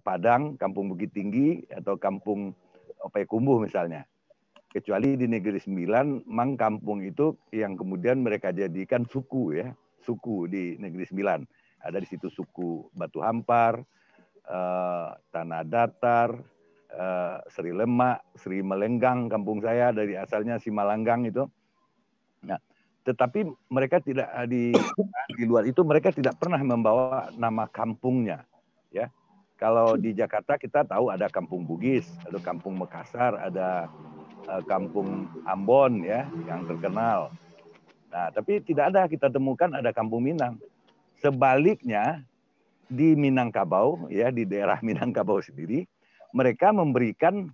Padang, Kampung Bukit Tinggi, atau Kampung Payakumbuh misalnya. Kecuali di Negeri Sembilan, memang kampung itu yang kemudian mereka jadikan suku ya, suku di Negeri Sembilan. Ada di situ suku Batu Hampar, Tanah Datar, Sri Lemak, Sri Melenggang, kampung saya dari asalnya Simalanggang itu. Nah, tetapi mereka tidak di luar itu mereka tidak pernah membawa nama kampungnya, ya. Kalau di Jakarta kita tahu ada Kampung Bugis, ada Kampung Makassar, ada Kampung Ambon ya yang terkenal. Nah, tapi tidak ada kita temukan ada Kampung Minang. Sebaliknya di Minangkabau ya di daerah Minangkabau sendiri mereka memberikan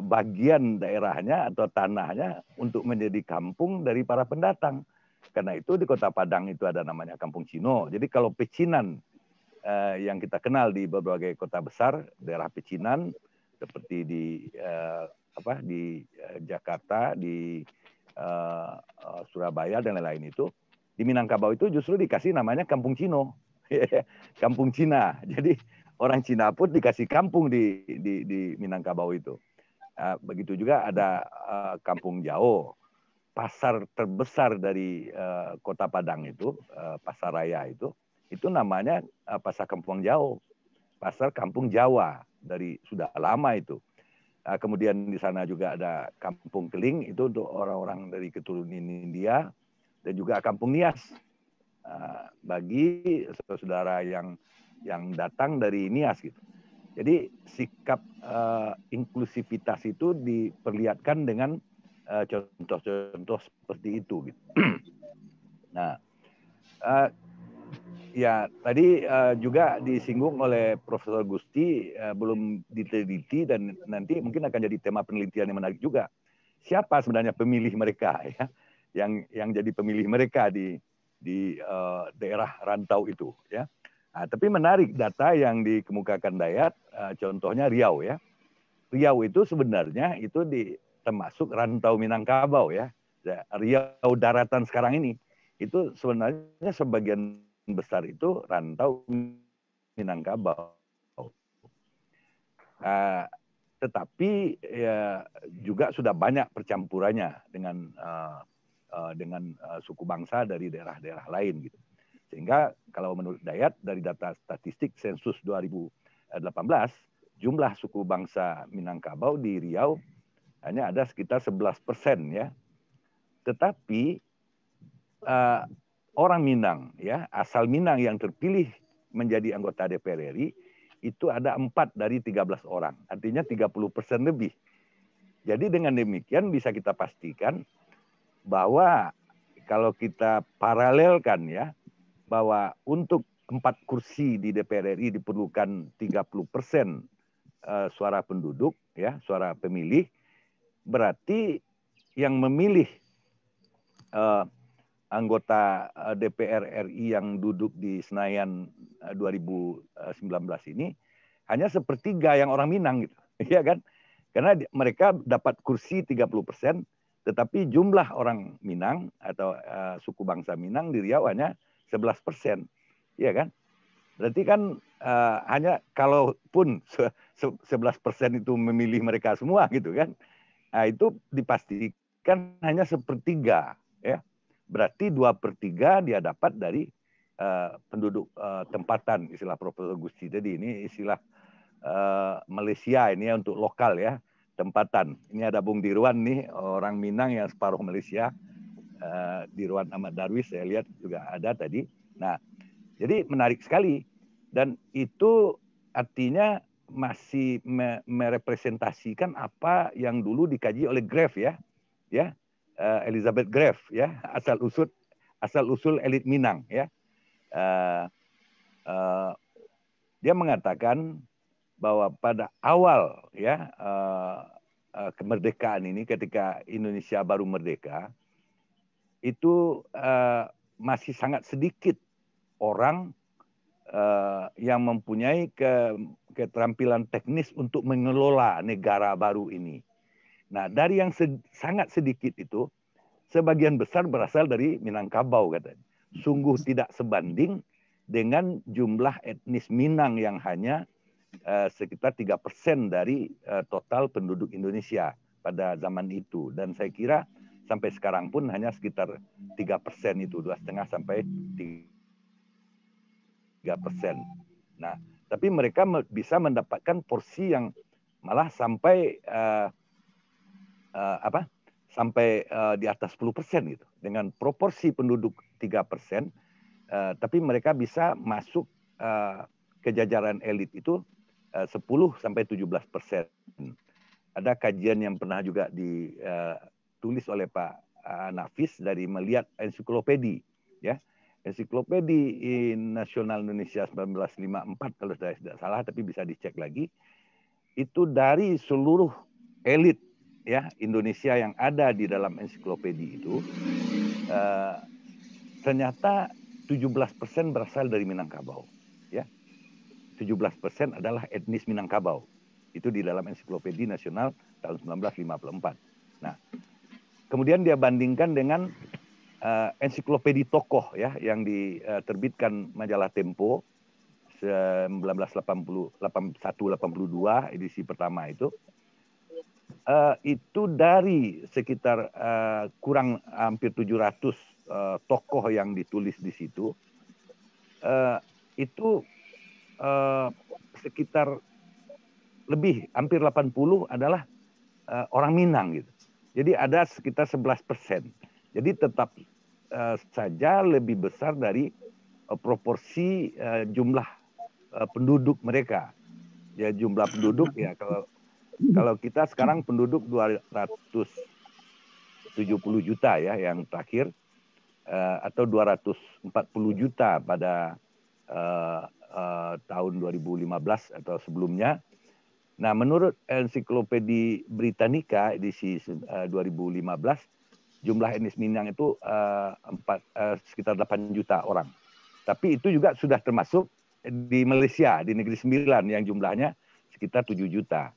bagian daerahnya atau tanahnya untuk menjadi kampung dari para pendatang. Karena itu di Kota Padang itu ada namanya Kampung Cino. Jadi kalau pecinan yang kita kenal di berbagai kota besar, daerah pecinan seperti di Jakarta, di Surabaya dan lain-lain itu, di Minangkabau itu justru dikasih namanya Kampung Cino, Kampung Cina. Jadi orang Cina pun dikasih kampung di Minangkabau itu. Begitu juga ada Kampung Jao, pasar terbesar dari Kota Padang itu, Pasar Raya itu namanya Pasar Kampung Jao, Pasar Kampung Jawa dari sudah lama itu. Kemudian di sana juga ada Kampung Keling, itu untuk orang-orang dari keturunan India, dan juga Kampung Nias bagi saudara yang datang dari Nias gitu. Jadi sikap inklusivitas itu diperlihatkan dengan contoh-contoh seperti itu gitu. Nah, ya tadi juga disinggung oleh Profesor Gusti, belum diteliti dan nanti mungkin akan jadi tema penelitian yang menarik juga. Siapa sebenarnya pemilih mereka ya, yang jadi pemilih mereka di daerah rantau itu ya. Nah, tapi menarik data yang dikemukakan Dayat, contohnya Riau ya. Riau itu sebenarnya itu termasuk rantau Minangkabau ya. Riau daratan sekarang ini itu sebenarnya sebagian besar itu rantau Minangkabau. Tetapi ya juga sudah banyak percampurannya dengan suku bangsa dari daerah-daerah lain gitu. Sehingga kalau menurut Dayat dari data statistik sensus 2018, jumlah suku bangsa Minangkabau di Riau hanya ada sekitar 11% ya. Tetapi orang Minang ya, asal Minang yang terpilih menjadi anggota DPR RI itu ada 4 dari 13 orang, artinya 30% lebih. Jadi dengan demikian bisa kita pastikan bahwa kalau kita paralelkan ya, bahwa untuk 4 kursi di DPR RI diperlukan 30% suara penduduk ya, suara pemilih, berarti yang memilih anggota DPR RI yang duduk di Senayan 2019 ini hanya sepertiga yang orang Minang gitu, ya kan? Karena mereka dapat kursi 30%, tetapi jumlah orang Minang atau suku bangsa Minang di Riau hanya 11%, ya kan? Berarti kan hanya kalaupun 11% itu memilih mereka semua gitu kan, nah, itu dipastikan hanya sepertiga, ya. Berarti 2/3 dia dapat dari penduduk tempatan, istilah Profesor Gusti tadi. Ini istilah Malaysia ini ya, untuk lokal ya, tempatan. Ini ada Bung Dirwan nih, orang Minang yang separuh Malaysia. Dirwan Ahmad Darwis saya lihat juga ada tadi. Nah, jadi menarik sekali. Dan itu artinya masih merepresentasikan apa yang dulu dikaji oleh Graff ya. Elizabeth Graff ya, asal usul elit Minang ya. Dia mengatakan bahwa pada awal ya kemerdekaan ini, ketika Indonesia baru merdeka, itu masih sangat sedikit orang yang mempunyai keterampilan teknis untuk mengelola negara baru ini. Nah, dari yang sangat sedikit itu, sebagian besar berasal dari Minangkabau katanya. Sungguh tidak sebanding dengan jumlah etnis Minang yang hanya sekitar 3% dari total penduduk Indonesia pada zaman itu. Dan saya kira sampai sekarang pun hanya sekitar 3% itu, 2,5 sampai 3%. Nah, tapi mereka bisa mendapatkan porsi yang malah sampai sampai di atas 10% gitu. Dengan proporsi penduduk 3%, tapi mereka bisa masuk ke jajaran elit itu 10 sampai 17%. Ada kajian yang pernah juga ditulis oleh Pak Nafis dari melihat ensiklopedi, ya. Ensiklopedi Nasional Indonesia 1954 kalau saya tidak salah, tapi bisa dicek lagi. Itu dari seluruh elit ya Indonesia yang ada di dalam ensiklopedi itu, ternyata 17% berasal dari Minangkabau, ya. 17% adalah etnis Minangkabau. Itu di dalam ensiklopedi nasional tahun 1954. Nah, kemudian dia bandingkan dengan ensiklopedi tokoh ya yang diterbitkan majalah Tempo 1981-82 edisi pertama itu. Itu dari sekitar kurang hampir 700 tokoh yang ditulis di situ, itu sekitar lebih hampir 80 adalah orang Minang gitu. Jadi ada sekitar 11%. Jadi tetap saja lebih besar dari proporsi jumlah penduduk mereka. Ya jumlah penduduk ya kalau kita sekarang penduduk 270 juta ya yang terakhir, atau 240 juta pada tahun 2015 atau sebelumnya. Nah, menurut ensiklopedi Britannica edisi 2015, jumlah etnis Minang itu sekitar 8 juta orang. Tapi itu juga sudah termasuk di Malaysia, di Negeri Sembilan yang jumlahnya sekitar 7 juta.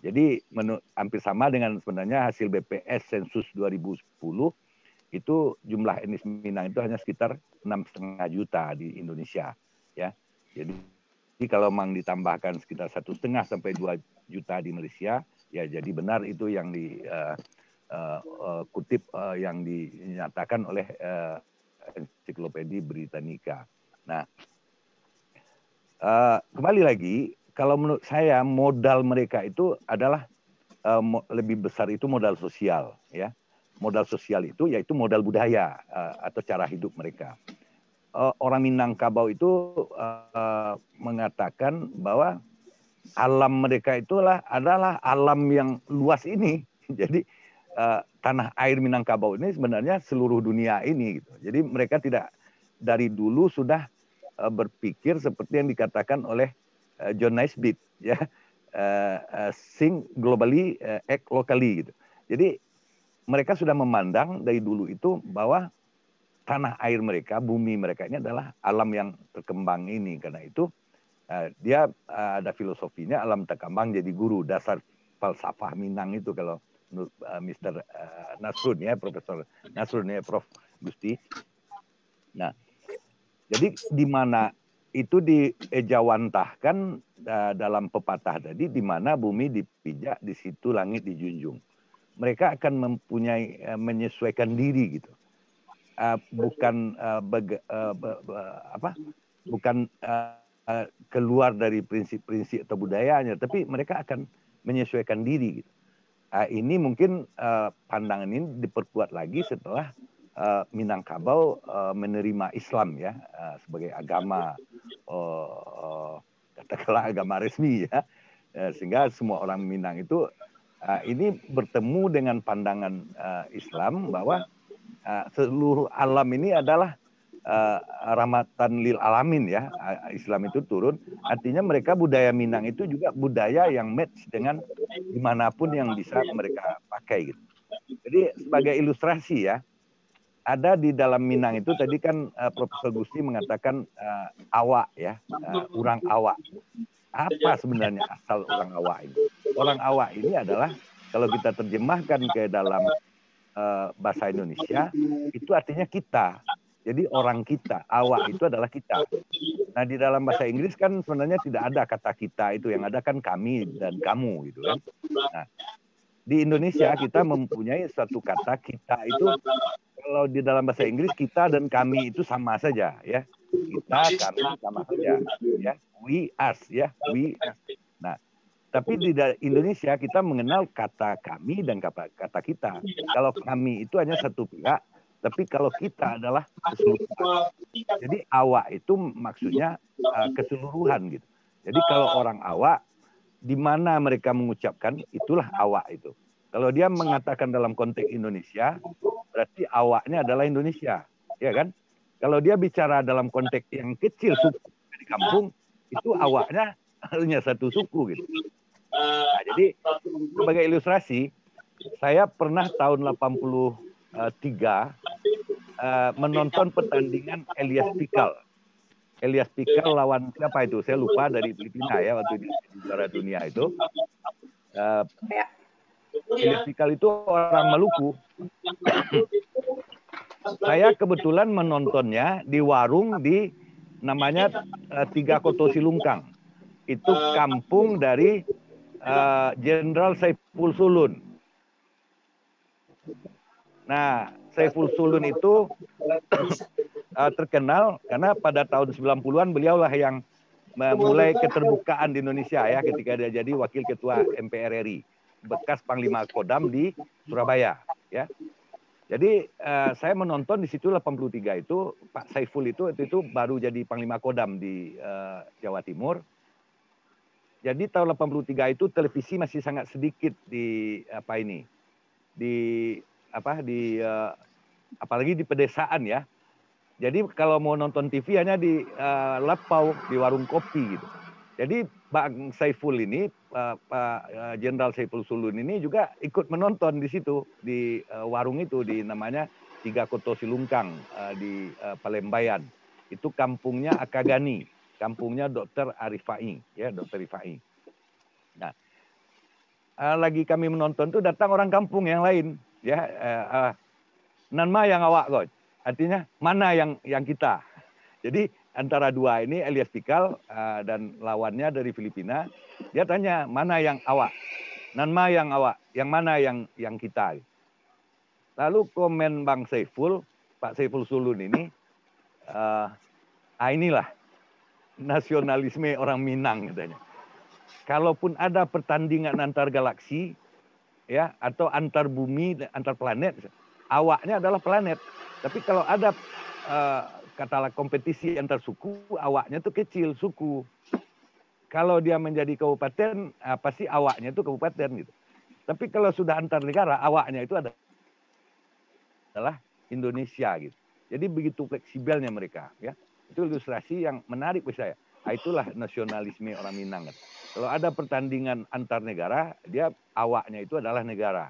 Jadi hampir sama dengan sebenarnya hasil BPS sensus 2010, itu jumlah etnis Minang itu hanya sekitar 6,5 juta di Indonesia. Ya, jadi kalau memang ditambahkan sekitar 1,5 sampai 2 juta di Malaysia, ya jadi benar itu yang dikutip yang dinyatakan oleh ensiklopedi Britannica. Nah, kembali lagi, kalau menurut saya modal mereka itu adalah lebih besar itu modal sosial, ya. Modal sosial itu yaitu modal budaya atau cara hidup mereka. Orang Minangkabau itu mengatakan bahwa alam mereka itulah adalah alam yang luas ini. Jadi tanah air Minangkabau ini sebenarnya seluruh dunia ini gitu. Jadi mereka tidak dari dulu sudah berpikir seperti yang dikatakan oleh John Naisbitt ya, think globally, act locally gitu. Jadi mereka sudah memandang dari dulu itu bahwa tanah air mereka, bumi mereka ini adalah alam yang terkembang ini. Karena itu dia ada filosofinya alam terkembang jadi guru, dasar falsafah Minang itu kalau menurut Mr. Nasrun ya, Profesor Nasrun ya, Prof. Gusti. Nah, jadi di mana itu diejawantahkan dalam pepatah tadi, di mana bumi dipijak, di situ langit dijunjung. Mereka akan mempunyai menyesuaikan diri gitu. Bukan keluar dari prinsip-prinsip atau budayanya, tapi mereka akan menyesuaikan diri gitu. Ini mungkin pandangan ini diperkuat lagi setelah Minangkabau menerima Islam ya sebagai agama, katakanlah agama resmi ya, sehingga semua orang Minang itu ini bertemu dengan pandangan Islam bahwa seluruh alam ini adalah rahmatan lil alamin ya. Islam itu turun, artinya mereka budaya Minang itu juga budaya yang match dengan dimanapun yang bisa mereka pakai gitu. Jadi sebagai ilustrasi ya, ada di dalam Minang itu tadi kan Profesor Gusti mengatakan awak ya, orang awak. Apa sebenarnya asal orang awak ini? Orang awak ini adalah kalau kita terjemahkan ke dalam bahasa Indonesia, itu artinya kita. Jadi orang kita, awak itu adalah kita. Nah, di dalam bahasa Inggris kan sebenarnya tidak ada kata kita itu, yang ada kan kami dan kamu gitu kan. Nah, di Indonesia kita mempunyai satu kata kita itu, kalau di dalam bahasa Inggris kita dan kami itu sama saja ya. Kita, kami sama saja ya. We, us ya. We, us. Nah, tapi di Indonesia kita mengenal kata kami dan kata kita. Kalau kami itu hanya satu pihak, tapi kalau kita adalah keseluruhan. Jadi awak itu maksudnya keseluruhan gitu. Jadi kalau orang awak, di mana mereka mengucapkan, itulah awak itu. Kalau dia mengatakan dalam konteks Indonesia, berarti awaknya adalah Indonesia, ya kan? Kalau dia bicara dalam konteks yang kecil, suku di kampung, itu awaknya hanya satu suku gitu. Nah, jadi sebagai ilustrasi, saya pernah tahun 83 menonton pertandingan Elias Pikal. Elias Pikal lawan siapa itu? Saya lupa, dari Filipina ya, waktu di juara dunia itu. Elias Pikal itu orang Maluku. Saya kebetulan menontonnya di warung di namanya Tiga Koto Silungkang. Itu kampung dari Jenderal Saiful Sulun. Nah, Saiful Sulun itu terkenal karena pada tahun 90-an beliaulah yang memulai keterbukaan di Indonesia ya, ketika dia jadi wakil ketua MPR RI, bekas Panglima Kodam di Surabaya ya. Jadi saya menonton di situ 83 itu Pak Saiful itu baru jadi Panglima Kodam di Jawa Timur. Jadi tahun 83 itu televisi masih sangat sedikit di apalagi di pedesaan ya. Jadi kalau mau nonton TV hanya di Lapau, di warung kopi gitu. Jadi Bang Saiful ini, Pak Jenderal Saiful Sulun ini juga ikut menonton di situ, di warung itu, di namanya Tiga Koto Silungkang di Palembayan. Itu kampungnya Akagani, kampungnya Dr. Arifai, ya Dr. Rifai. Nah, lagi kami menonton tuh datang orang kampung yang lain, ya. Nanma yang awak kok, artinya mana yang kita. Jadi antara dua ini, Elias Pikal dan lawannya dari Filipina, dia tanya mana yang awak, Nanma yang awak, yang mana yang kita. Lalu komen Bang Saiful, Pak Saiful Sulun ini, inilah nasionalisme orang Minang katanya. Kalaupun ada pertandingan antar galaksi, ya, atau antar bumi, antar planet, awaknya adalah planet. Tapi kalau ada katalah kompetisi antar suku, awaknya itu kecil, suku. Kalau dia menjadi kabupaten, pasti awaknya itu kabupaten gitu. Tapi kalau sudah antar negara, awaknya itu adalah Indonesia gitu. Jadi begitu fleksibelnya mereka, ya. Itu ilustrasi yang menarik bagi saya. Itulah nasionalisme orang Minang. Gitu. Kalau ada pertandingan antar negara, dia awaknya itu adalah negara.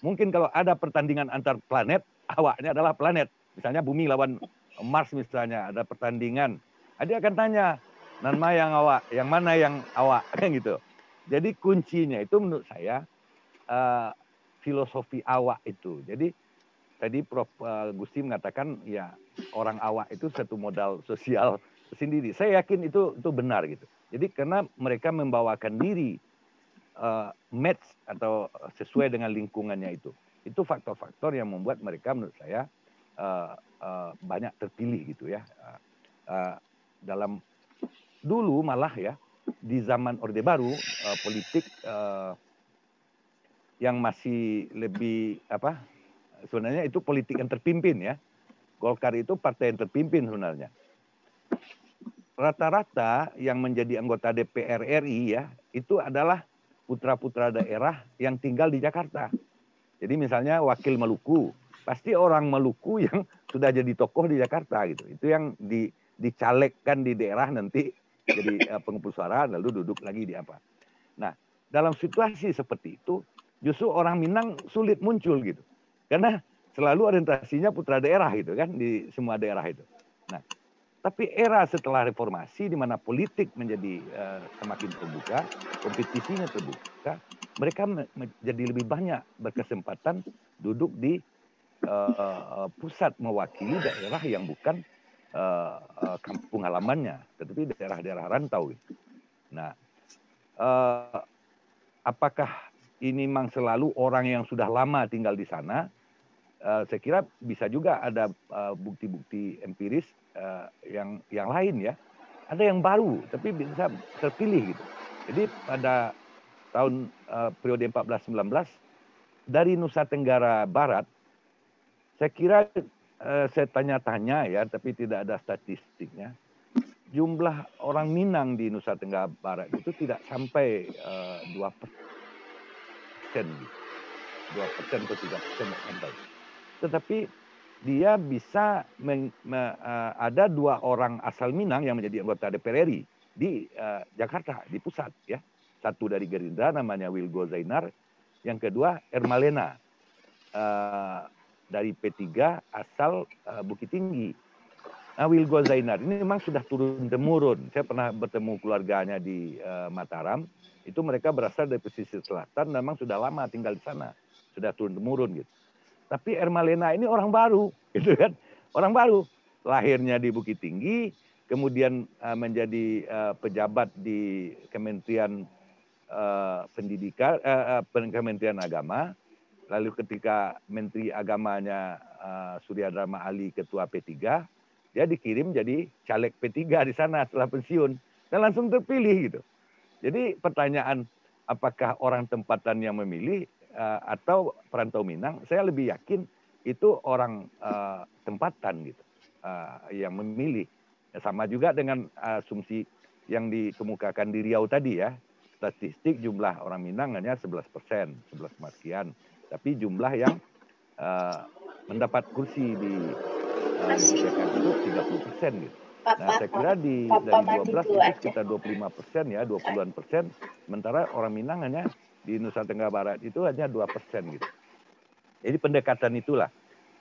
Mungkin kalau ada pertandingan antar planet, awaknya adalah planet. Misalnya bumi lawan Mars misalnya, ada pertandingan. Dia akan tanya, Nanma yang awak, yang mana yang awak, kan gitu. Jadi kuncinya itu menurut saya filosofi awak itu. Jadi tadi Prof. Gusti mengatakan ya orang awak itu satu modal sosial sendiri. Saya yakin itu benar gitu. Jadi karena mereka membawakan diri match atau sesuai dengan lingkungannya itu. Itu faktor-faktor yang membuat mereka menurut saya banyak terpilih gitu ya. Dalam dulu malah ya di zaman Orde Baru politik yang masih lebih sebenarnya itu politik yang terpimpin ya. Golkar itu partai yang terpimpin sebenarnya. Rata-rata yang menjadi anggota DPR RI ya, itu adalah putra-putra daerah yang tinggal di Jakarta. Jadi misalnya wakil Maluku, pasti orang Maluku yang sudah jadi tokoh di Jakarta gitu. Itu yang dicalegkan di daerah nanti jadi pengumpul suara lalu duduk lagi di apa. Nah, dalam situasi seperti itu justru orang Minang sulit muncul gitu. Karena selalu orientasinya putra daerah gitu kan di semua daerah itu. Nah, tapi era setelah reformasi di mana politik menjadi semakin terbuka, kompetisinya terbuka, mereka menjadi lebih banyak berkesempatan duduk di pusat mewakili daerah yang bukan kampung halamannya, tetapi daerah-daerah rantau. Nah, apakah ini memang selalu orang yang sudah lama tinggal di sana? Saya kira bisa juga ada bukti-bukti empiris yang lain ya. Ada yang baru, tapi bisa terpilih gitu. Jadi pada tahun periode 14-19 dari Nusa Tenggara Barat, saya kira saya tanya-tanya ya, tapi tidak ada statistiknya. Jumlah orang Minang di Nusa Tenggara Barat itu tidak sampai 2%. 2% atau 3% sampai. Tetapi dia bisa ada 2 orang asal Minang yang menjadi anggota DPR RI di Jakarta, di pusat ya. Satu dari Gerindra namanya Wilgo Zainar, yang kedua Ermalena dari P3 asal Bukit Tinggi. Nah, Wilgo Zainar ini memang sudah turun-temurun. Saya pernah bertemu keluarganya di Mataram. Itu mereka berasal dari pesisir selatan, memang sudah lama tinggal di sana. Sudah turun-temurun gitu. Tapi Ermalena ini orang baru, gitu kan? Orang baru. Lahirnya di Bukit Tinggi, kemudian menjadi pejabat di Kementerian Pendidikan, Kementerian Agama. Lalu ketika Menteri Agamanya Surya Dharma Ali, Ketua P3, dia dikirim jadi caleg P3 di sana setelah pensiun. Dan langsung terpilih gitu. Jadi pertanyaan apakah orang tempatan yang memilih atau perantau Minang, saya lebih yakin itu orang tempatan gitu yang memilih. Sama juga dengan asumsi yang dikemukakan di Riau tadi ya. Statistik jumlah orang Minang hanya 11%, 11 sekian. Tapi jumlah yang mendapat kursi di DPR itu 30% gitu. Nah, saya kira dari 12 itu sekitar 25% ya, 20-an persen. Sementara orang Minang hanya di Nusa Tenggara Barat itu hanya 2% gitu. Jadi pendekatan itulah.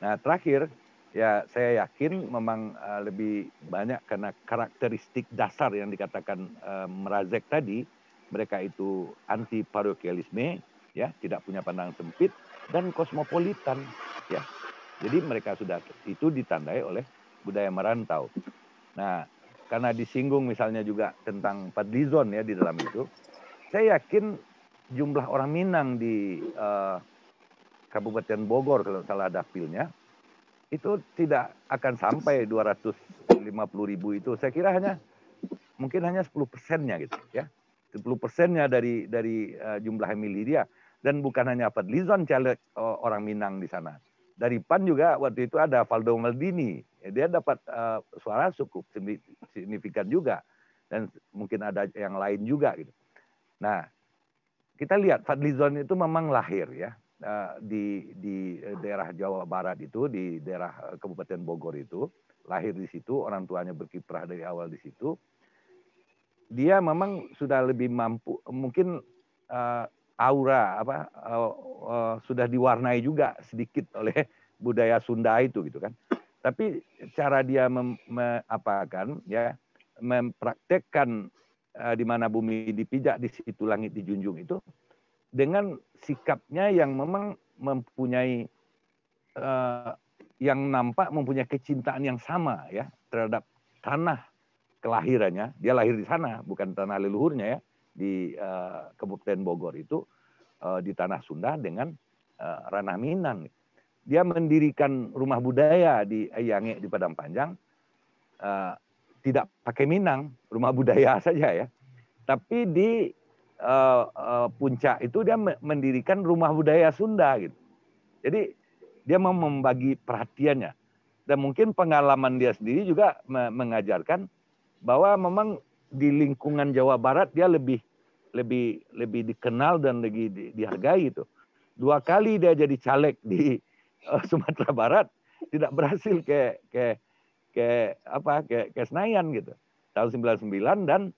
Nah, terakhir ya saya yakin memang lebih banyak karena karakteristik dasar yang dikatakan Mrazek tadi, mereka itu anti parokialisme, ya, tidak punya pandangan sempit dan kosmopolitan, ya. Jadi mereka sudah itu ditandai oleh budaya merantau. Nah, karena disinggung misalnya juga tentang Fadlizon ya di dalam itu, saya yakin jumlah orang Minang di Kabupaten Bogor kalau salah dapilnya, itu tidak akan sampai 250.000 itu. Saya kira mungkin hanya 10%-nya gitu ya. 10%-nya dari jumlah pemilih dia. Dan bukan hanya Fadlizon caleg orang Minang di sana. Dari PAN juga waktu itu ada Valdo Maldini. Dia dapat suara cukup signifikan juga. Dan mungkin ada yang lain juga gitu. Nah, kita lihat Fadlizon itu memang lahir ya di daerah Jawa Barat itu, di daerah Kabupaten Bogor itu, lahir di situ, orang tuanya berkiprah dari awal di situ. Dia memang sudah lebih mampu, mungkin aura sudah diwarnai juga sedikit oleh budaya Sunda itu gitu kan. Tapi cara dia mempraktekkan di mana bumi dipijak di situ langit dijunjung itu dengan sikapnya yang memang mempunyai yang nampak mempunyai kecintaan yang sama ya terhadap tanah kelahirannya. Dia lahir di sana, bukan tanah leluhurnya ya, di Kabupaten Bogor itu di tanah Sunda dengan ranah Minang. Dia mendirikan rumah budaya di Yange di Padang Panjang, tidak pakai Minang, rumah budaya saja ya. Tapi di Puncak itu dia mendirikan rumah budaya Sunda gitu. Jadi dia mau membagi perhatiannya. Dan mungkin pengalaman dia sendiri juga mengajarkan bahwa memang di lingkungan Jawa Barat dia lebih dikenal dan lebih dihargai itu. 2 kali dia jadi caleg di Sumatera Barat tidak berhasil ke Senayan gitu. Tahun 99 dan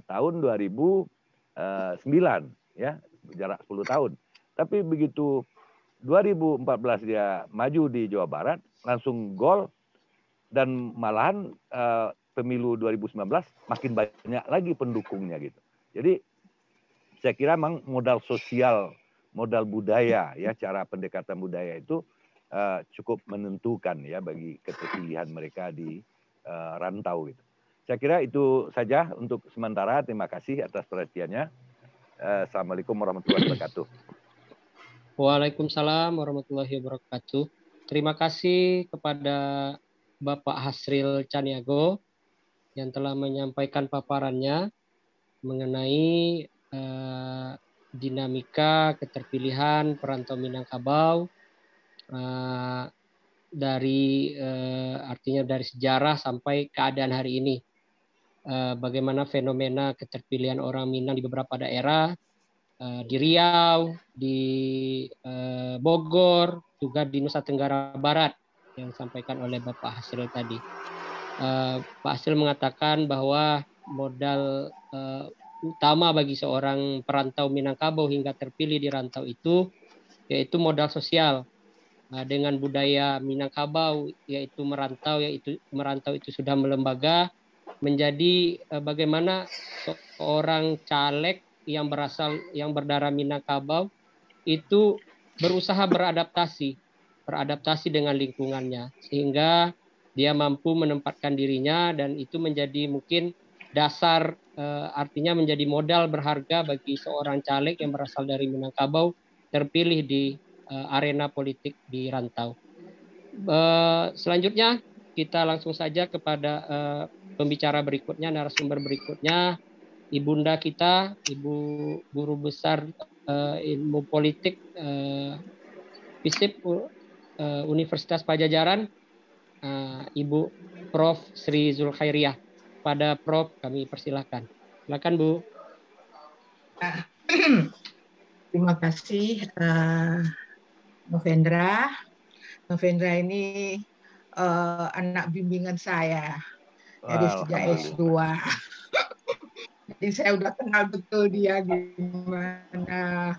tahun 2009 ya, jarak 10 tahun. Tapi begitu 2014 dia maju di Jawa Barat langsung gol dan malahan pemilu 2019 makin banyak lagi pendukungnya gitu. Jadi saya kira memang modal sosial, modal budaya ya, cara pendekatan budaya itu cukup menentukan ya bagi keterpilihan mereka di rantau gitu. Saya kira itu saja untuk sementara. Terima kasih atas perhatiannya. Assalamualaikum warahmatullahi wabarakatuh. Waalaikumsalam warahmatullahi wabarakatuh. Terima kasih kepada Bapak Hasril Caniago yang telah menyampaikan paparannya mengenai dinamika keterpilihan perantau Minangkabau dari artinya dari sejarah sampai keadaan hari ini. Bagaimana fenomena keterpilihan orang Minang di beberapa daerah, di Riau, di Bogor, juga di Nusa Tenggara Barat yang disampaikan oleh Bapak Hasril tadi. Pak Hasril mengatakan bahwa modal utama bagi seorang perantau Minangkabau hingga terpilih di rantau itu yaitu modal sosial. Dengan budaya Minangkabau yaitu merantau itu sudah melembaga, menjadi bagaimana seorang caleg yang berdarah Minangkabau itu berusaha beradaptasi dengan lingkungannya sehingga dia mampu menempatkan dirinya, dan itu menjadi mungkin dasar artinya menjadi modal berharga bagi seorang caleg yang berasal dari Minangkabau terpilih di arena politik di rantau. Selanjutnya kita langsung saja kepada pembicara berikutnya, narasumber berikutnya, ibunda kita, Ibu Guru Besar Ilmu Politik FISIP Universitas Pajajaran, Ibu Prof. Sri Zulkhairiah. Pada Prof kami persilahkan. Silakan Bu. Terima kasih Novendra. Novendra ini anak bimbingan saya dari sejak S2. Jadi saya udah kenal betul dia gimana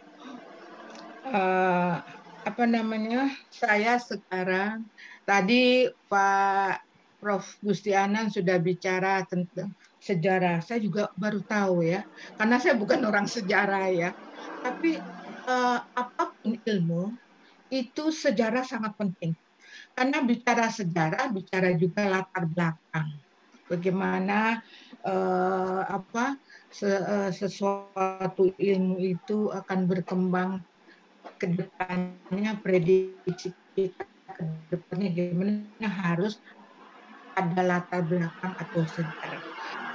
saya sekarang. Tadi Pak Prof. Gustianan sudah bicara tentang sejarah. Saya juga baru tahu ya, karena saya bukan orang sejarah ya. Tapi apapun ilmu itu sejarah sangat penting. Karena bicara sejarah, bicara juga latar belakang. Bagaimana sesuatu ilmu itu akan berkembang ke depannya, prediksi kita ke depannya gimana, harus ada latar belakang atau sejarah.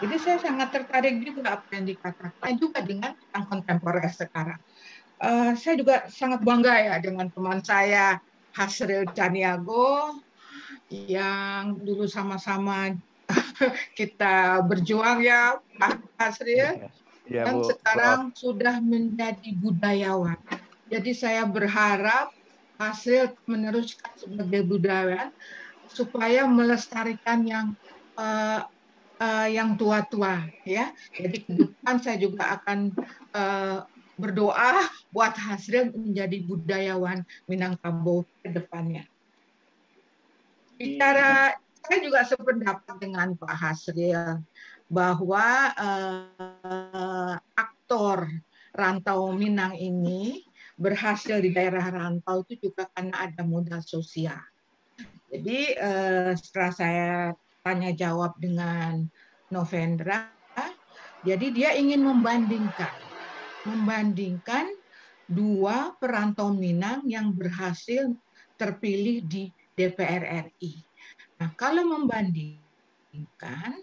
Jadi saya sangat tertarik juga apa yang dikatakan juga dengan yang kontemporer sekarang. Saya juga sangat bangga ya dengan teman saya Hasril Caniago yang dulu sama-sama kita berjuang ya Pak Hasril, dan sekarang sudah menjadi budayawan. Jadi saya berharap Hasril meneruskan sebagai budayawan supaya melestarikan yang tua-tua ya. Jadi ke depan saya juga akan berdoa buat Hasril menjadi budayawan Minangkabau ke depannya. Saya juga sependapat dengan Pak Hasril bahwa aktor rantau Minang ini berhasil di daerah rantau itu juga karena ada modal sosial. Jadi setelah saya tanya jawab dengan Novendra, jadi dia ingin membandingkan dua perantau Minang yang berhasil terpilih di DPR RI. Nah, kalau membandingkan,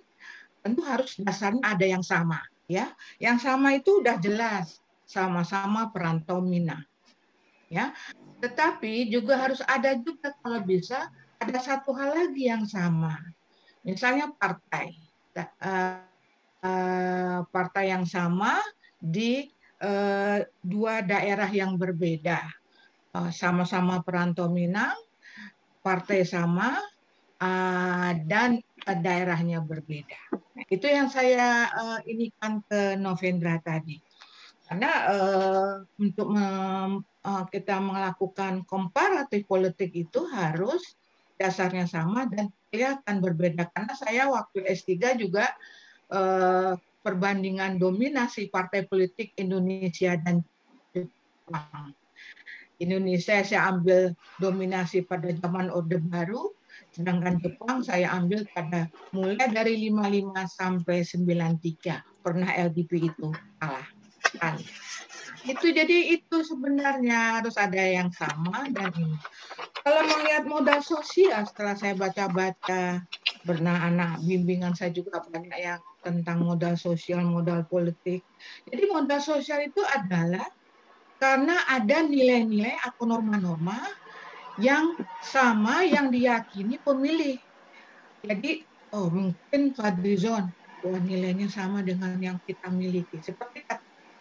tentu harus dasarnya ada yang sama, ya. Yang sama itu udah jelas, sama-sama perantau Minang, ya. Tetapi juga harus ada juga kalau bisa ada satu hal lagi yang sama, misalnya partai yang sama di dua daerah yang berbeda, sama-sama perantau Minang, partai sama, dan daerahnya berbeda. Nah, itu yang saya inikan ke Novendra tadi. Karena untuk kita melakukan komparatif politik itu harus dasarnya sama dan kelihatan berbeda. Karena saya waktu S3 juga perbandingan dominasi partai politik Indonesia dan Jepang. Indonesia saya ambil dominasi pada zaman Orde Baru, sedangkan Jepang saya ambil pada mulai dari 55 sampai 93. Pernah LDP itu kalah. Itu jadi itu sebenarnya harus ada yang sama dan ini. Kalau melihat modal sosial, setelah saya baca-baca, anak bimbingan saya juga banyak yang tentang modal sosial, modal politik. Jadi modal sosial itu adalah karena ada nilai-nilai atau norma-norma yang sama yang diyakini pemilih. Jadi, oh mungkin Fadlizon, nilainya sama dengan yang kita miliki. Seperti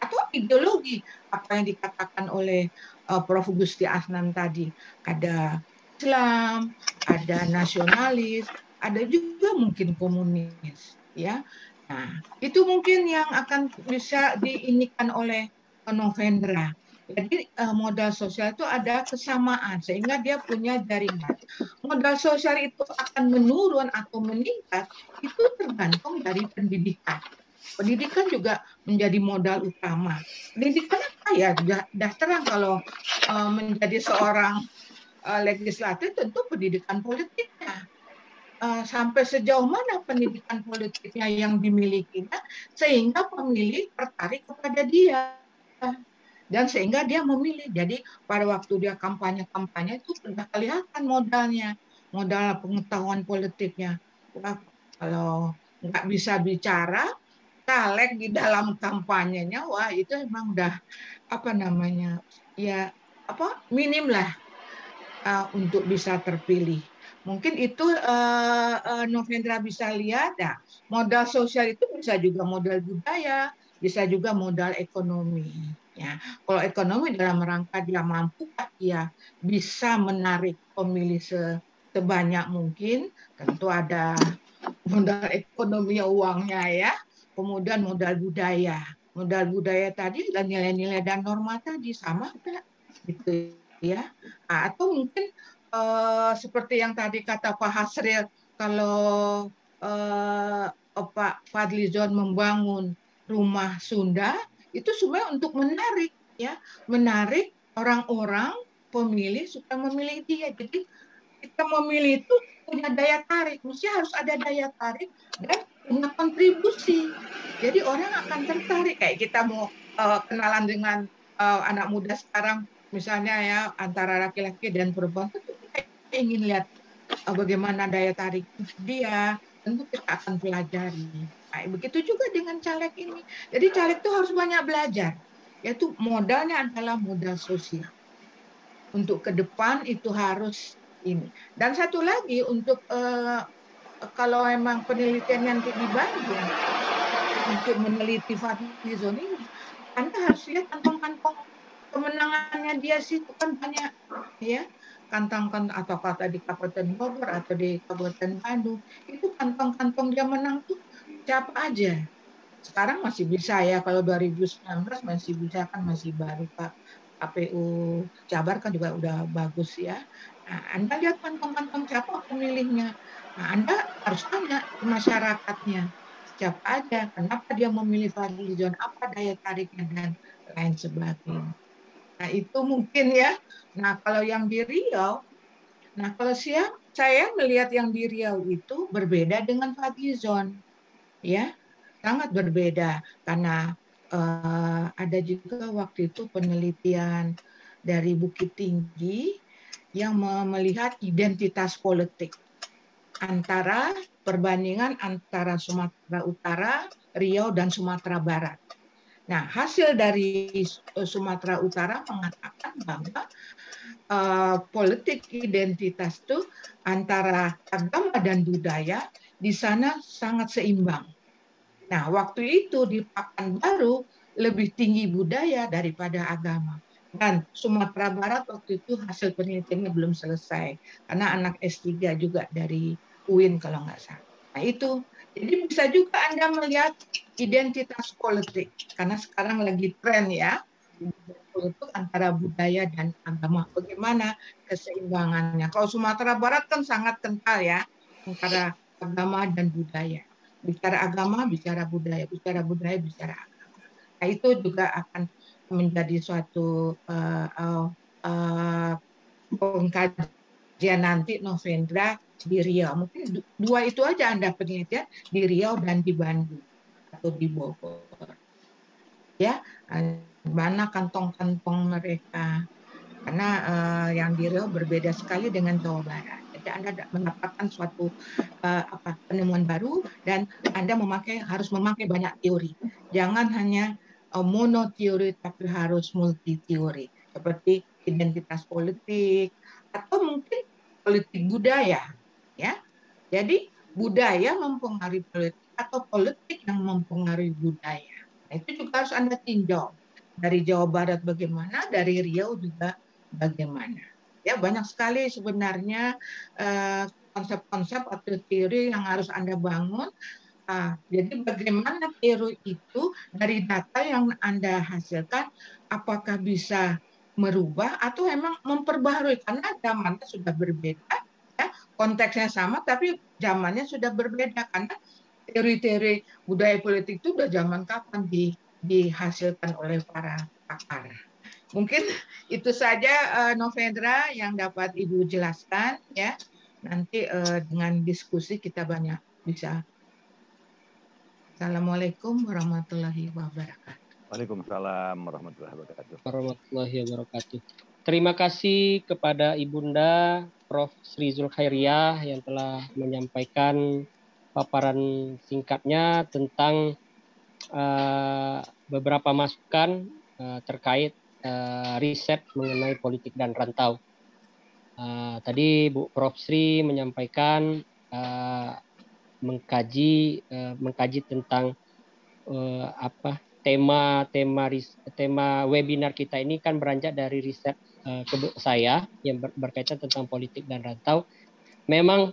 atau ideologi apa yang dikatakan oleh Prof. Gusti Asnan tadi. Ada Islam, ada nasionalis, ada juga mungkin komunis, ya. Nah, itu mungkin yang akan bisa diinikan oleh Novendra. Jadi modal sosial itu ada kesamaan sehingga dia punya jaringan. Modal sosial itu akan menurun atau meningkat itu tergantung dari pendidikan. Pendidikan juga menjadi modal utama. Pendidikan apa ya? Sudah terang kalau menjadi seorang legislatif tentu pendidikan politiknya. Sampai sejauh mana pendidikan politiknya yang dimilikinya sehingga pemilih tertarik kepada dia dan sehingga dia memilih. Jadi pada waktu dia kampanye itu sudah kelihatan modalnya, modal pengetahuan politiknya. Wah, kalau nggak bisa bicara, caleg di dalam kampanyenya, wah itu emang udah minim lah untuk bisa terpilih. Mungkin itu Novendra bisa lihat, ya, modal sosial itu bisa juga modal budaya, bisa juga modal ekonomi. Ya, kalau ekonomi dalam rangka dia mampu, dia bisa menarik pemilih sebanyak mungkin. Tentu ada modal ekonomi uangnya ya. Kemudian modal budaya tadi dan nilai-nilai dan norma tadi sama enggak gitu ya. Atau mungkin seperti yang tadi kata Pak Hasril, kalau Pak Fadlizon membangun rumah Sunda itu sebenarnya untuk menarik orang-orang pemilih supaya memilih dia. Jadi kita memilih itu punya daya tarik, mesti harus ada daya tarik dan punya kontribusi. Jadi orang akan tertarik, kayak kita mau kenalan dengan anak muda sekarang, misalnya ya antara laki-laki dan perempuan, tentu kita ingin lihat bagaimana daya tarik dia, tentu kita akan pelajari. Nah, begitu juga dengan caleg ini. Jadi caleg itu harus banyak belajar, yaitu modalnya adalah modal sosial. Untuk ke depan itu harus ini. Dan satu lagi untuk kalau memang penelitian nanti di Bandung untuk meneliti Fadlizon ini, Anda harus lihat kantong-kantong kemenangannya dia sih, itu kan banyak ya, kantong-kantong atau kata di Kabupaten Bogor atau di Kabupaten Bandung, itu kantong-kantong dia menang tuh siapa aja. Sekarang masih bisa ya, kalau 2019 masih bisa kan, masih baru Pak. KPU Jabar kan juga udah bagus ya. Nah, Anda lihat kantong-kantong siapa pemilihnya. Nah, Anda harus tanya ke masyarakatnya. Siapa aja, kenapa dia memilih Fadlizon, apa daya tariknya, dan lain sebagainya. Nah, itu mungkin ya. Nah, kalau yang di Riau, kalau saya melihat yang di Riau itu berbeda dengan Fadlizon. Ya, sangat berbeda karena ada juga waktu itu penelitian dari Bukit Tinggi yang melihat identitas politik perbandingan antara Sumatera Utara, Riau, dan Sumatera Barat. Nah, hasil dari Sumatera Utara mengatakan bahwa politik identitas itu antara agama dan budaya di sana sangat seimbang. Nah, waktu itu di Pekanbaru lebih tinggi budaya daripada agama. Dan Sumatera Barat waktu itu hasil penelitiannya belum selesai. Karena anak S3 juga dari UIN kalau nggak salah. Nah itu, jadi bisa juga Anda melihat identitas politik. Karena sekarang lagi tren ya, politik antara budaya dan agama. Bagaimana keseimbangannya. Kalau Sumatera Barat kan sangat kental ya, antara agama dan budaya. Bicara agama, bicara budaya, bicara budaya, bicara agama. Nah, itu juga akan menjadi suatu pengkajian nanti Novendra di Riau. Mungkin dua itu aja Anda penelitian di Riau dan di Bandung atau di Bogor. Ya, mana kantong-kantong mereka. Karena yang di Riau berbeda sekali dengan Jawa Barat. Jadi Anda mendapatkan suatu penemuan baru dan Anda harus memakai banyak teori. Jangan hanya mono teori tapi harus multi teori. Seperti identitas politik atau mungkin politik budaya, ya. Jadi budaya mempengaruhi politik atau politik yang mempengaruhi budaya. Nah, itu juga harus Anda tinjau. Dari Jawa Barat bagaimana, dari Riau juga bagaimana. Ya, banyak sekali sebenarnya konsep-konsep atau teori yang harus Anda bangun. Jadi bagaimana teori itu dari data yang Anda hasilkan, apakah bisa merubah atau emang memperbaharui karena zamannya sudah berbeda, ya, konteksnya sama tapi zamannya sudah berbeda karena teori-teori budaya politik itu sudah zaman kapan dihasilkan oleh para pakar. Mungkin itu saja Novendra yang dapat Ibu jelaskan, ya. Nanti dengan diskusi kita banyak bisa. Assalamualaikum warahmatullahi wabarakatuh. Waalaikumsalam warahmatullahi wabarakatuh. Warahmatullahi wabarakatuh. Terima kasih kepada Ibunda Prof. Sri Zulkhairiah yang telah menyampaikan paparan singkatnya tentang beberapa masukan terkait riset mengenai politik dan rantau. Tadi Bu Prof. Sri menyampaikan mengkaji tentang tema webinar kita ini kan beranjak dari riset saya yang berkaitan tentang politik dan rantau. Memang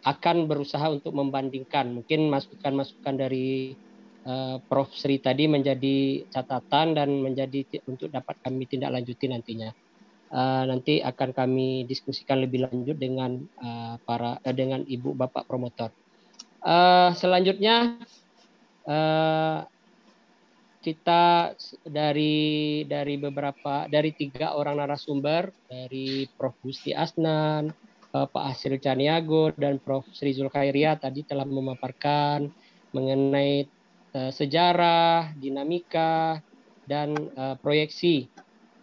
akan berusaha untuk membandingkan, mungkin masukan-masukan dari Prof. Sri tadi menjadi catatan dan menjadi untuk dapat kami tindak lanjuti nantinya. Nanti akan kami diskusikan lebih lanjut dengan dengan Ibu Bapak promotor. Selanjutnya kita dari 3 orang narasumber, dari Prof. Gusti Asnan, Pak Hasril Caniago dan Prof. Sri Zulkhairiah tadi telah memaparkan mengenai sejarah, dinamika dan proyeksi.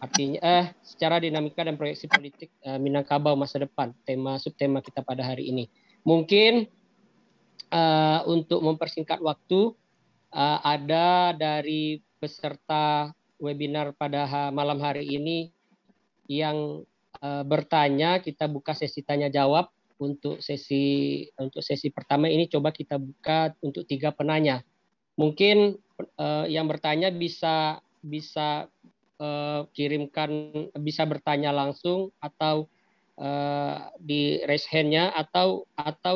Artinya secara dinamika dan proyeksi politik Minangkabau masa depan, subtema kita pada hari ini. Mungkin untuk mempersingkat waktu, ada dari peserta webinar pada malam hari ini yang bertanya. Kita buka sesi tanya jawab untuk sesi pertama ini. Coba kita buka untuk 3 penanya. Mungkin yang bertanya bisa bisa bertanya langsung atau di raise hand-nya atau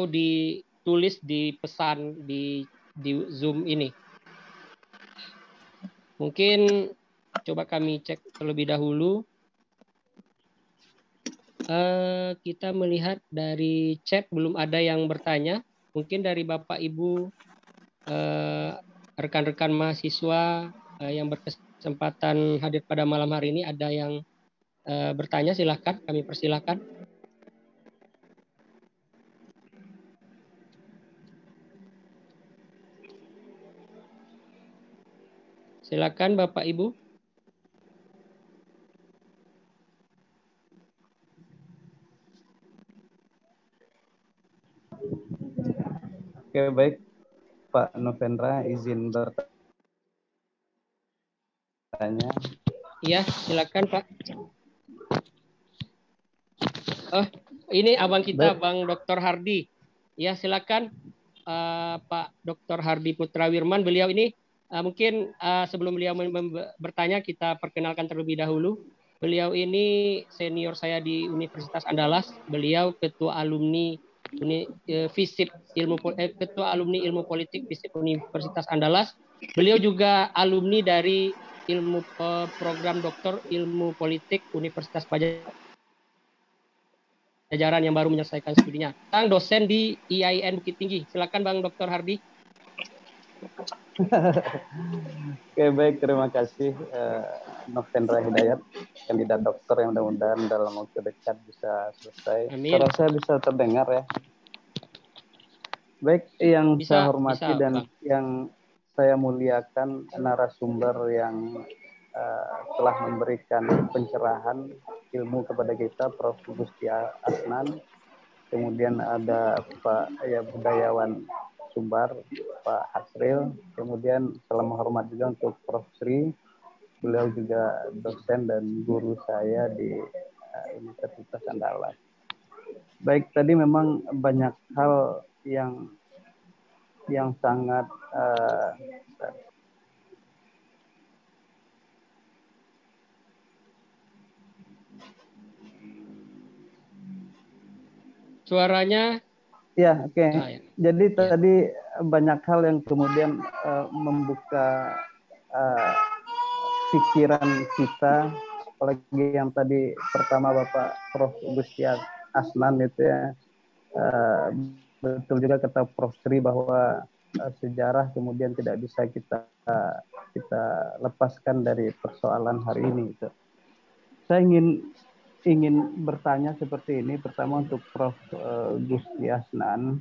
ditulis di pesan di Zoom ini. Mungkin coba kami cek terlebih dahulu. Kita melihat dari chat belum ada yang bertanya. Mungkin dari Bapak Ibu rekan-rekan mahasiswa yang berkesempatan hadir pada malam hari ini ada yang bertanya, silakan, kami persilakan. Silakan Bapak Ibu. Oke, baik Pak Novendra, izin bertanya. Iya, silakan Pak. Oh, ini abang kita, baik. Bang Dr. Hardi. Ya, silakan Pak Dr. Hardi Putra Wirman. Beliau ini mungkin sebelum beliau bertanya, kita perkenalkan terlebih dahulu. Beliau ini senior saya di Universitas Andalas. Beliau ketua alumni ketua alumni ilmu politik FISIP Universitas Andalas. Beliau juga alumni dari program doktor ilmu politik Universitas Pajajaran yang baru menyelesaikan studinya. Sekarang dosen di IAIN Bukit Tinggi. Silakan Bang Dr. Hardi. Oke, baik, terima kasih Novendra Hidayat, kandidat dokter yang mudah-mudahan dalam waktu dekat bisa selesai. Amin. Suara saya bisa terdengar ya. Baik, yang saya hormati dan Bang. yang saya muliakan narasumber yang telah memberikan pencerahan ilmu kepada kita, Prof. Gusti Asnan. Kemudian ada Pak budayawan Sumbar, Pak Hasril. Kemudian salam hormat juga untuk Prof. Sri. Beliau juga dosen dan guru saya di Universitas Andalas. Baik, tadi memang banyak hal yang sangat suaranya ya, oke. Ya. Jadi tadi banyak hal yang kemudian membuka pikiran kita, apalagi yang tadi pertama Bapak Prof. Gusti Asnan itu ya, betul juga kata Prof. Sri bahwa sejarah kemudian tidak bisa kita lepaskan dari persoalan hari ini. Gitu. Saya ingin bertanya seperti ini. Pertama untuk Prof. Gusti Asnan,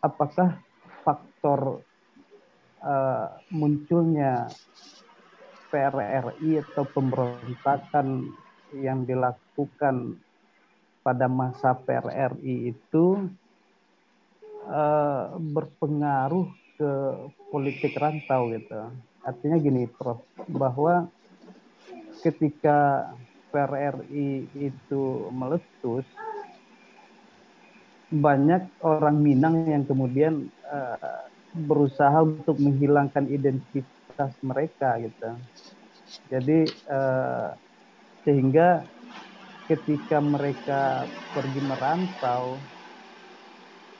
apakah faktor munculnya PRRI atau pemberontakan yang dilakukan pada masa PRRI itu berpengaruh ke politik rantau gitu. Artinya gini, Prof, bahwa ketika PRRI itu meletus, banyak orang Minang yang kemudian berusaha untuk menghilangkan identitas mereka gitu. Jadi sehingga ketika mereka pergi merantau,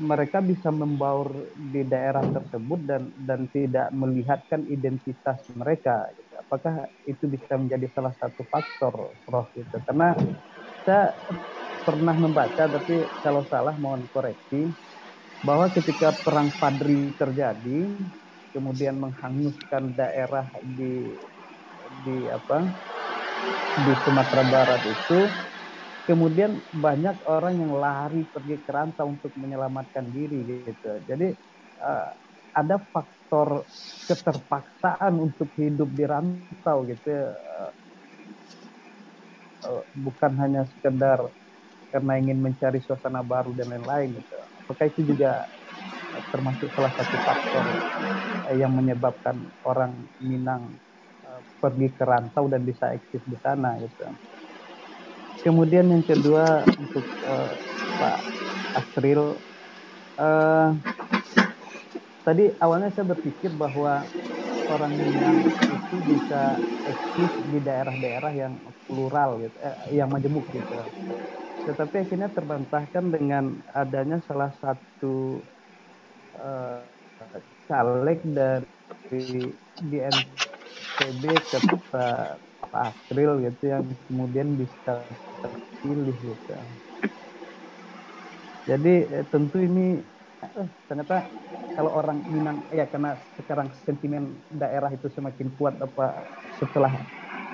mereka bisa membaur di daerah tersebut dan tidak melihatkan identitas mereka. Apakah itu bisa menjadi salah satu faktor, Prof? Gitu. Karena saya pernah membaca, tapi kalau salah mohon koreksi, bahwa ketika perang Padri terjadi, kemudian menghanguskan daerah di Sumatera Barat itu, kemudian banyak orang yang lari pergi ke rantau untuk menyelamatkan diri gitu. Jadi ada faktor keterpaksaan untuk hidup di rantau gitu. Bukan hanya sekedar karena ingin mencari suasana baru dan lain-lain gitu. Apakah itu juga termasuk salah satu faktor yang menyebabkan orang Minang pergi ke rantau dan bisa eksis di sana gitu. Kemudian yang kedua untuk Pak Asril, tadi awalnya saya berpikir bahwa orang Minang itu bisa eksis di daerah-daerah yang plural gitu, yang majemuk gitu. Tetapi akhirnya terbantahkan dengan adanya salah satu caleg dari di NTB kata Pak Asril gitu yang kemudian bisa terpilih gitu. Jadi tentu ini ternyata kalau orang Minang ya karena sekarang sentimen daerah itu semakin kuat setelah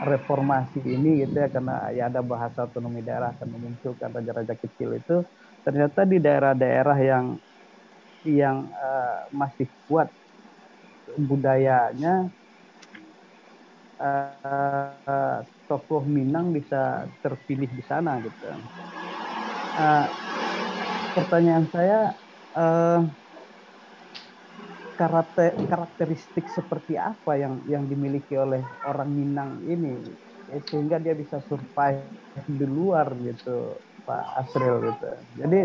reformasi ini gitu ya, karena ya ada bahasa otonomi daerah akan memunculkan raja-raja kecil itu, ternyata di daerah-daerah yang masih kuat budayanya, tokoh Minang bisa terpilih di sana gitu. Pertanyaan saya, karakteristik seperti apa yang dimiliki oleh orang Minang ini sehingga dia bisa survive di luar gitu, Pak Asril gitu. Jadi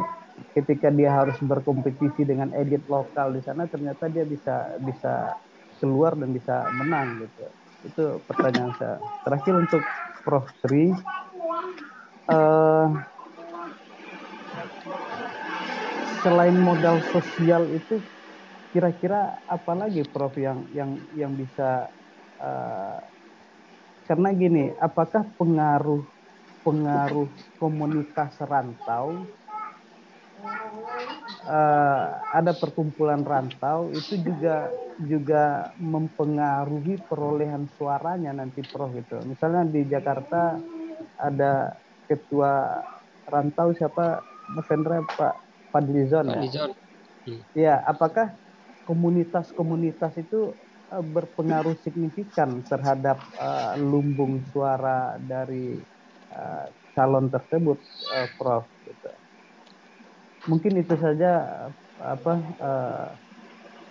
ketika dia harus berkompetisi dengan elit lokal di sana, ternyata dia bisa keluar dan bisa menang gitu. Itu pertanyaan saya. Terakhir untuk Prof. Sri, selain modal sosial itu kira-kira apa lagi Prof yang bisa karena gini, apakah pengaruh komunitas rantau ada perkumpulan rantau itu juga mempengaruhi perolehan suaranya nanti, Prof, gitu. Misalnya di Jakarta ada ketua rantau siapa, Mas Hendra, Pak Fadlizon Pak ya. Lizon. Ya, apakah komunitas-komunitas itu berpengaruh signifikan terhadap lumbung suara dari calon tersebut, Prof, gitu. Mungkin itu saja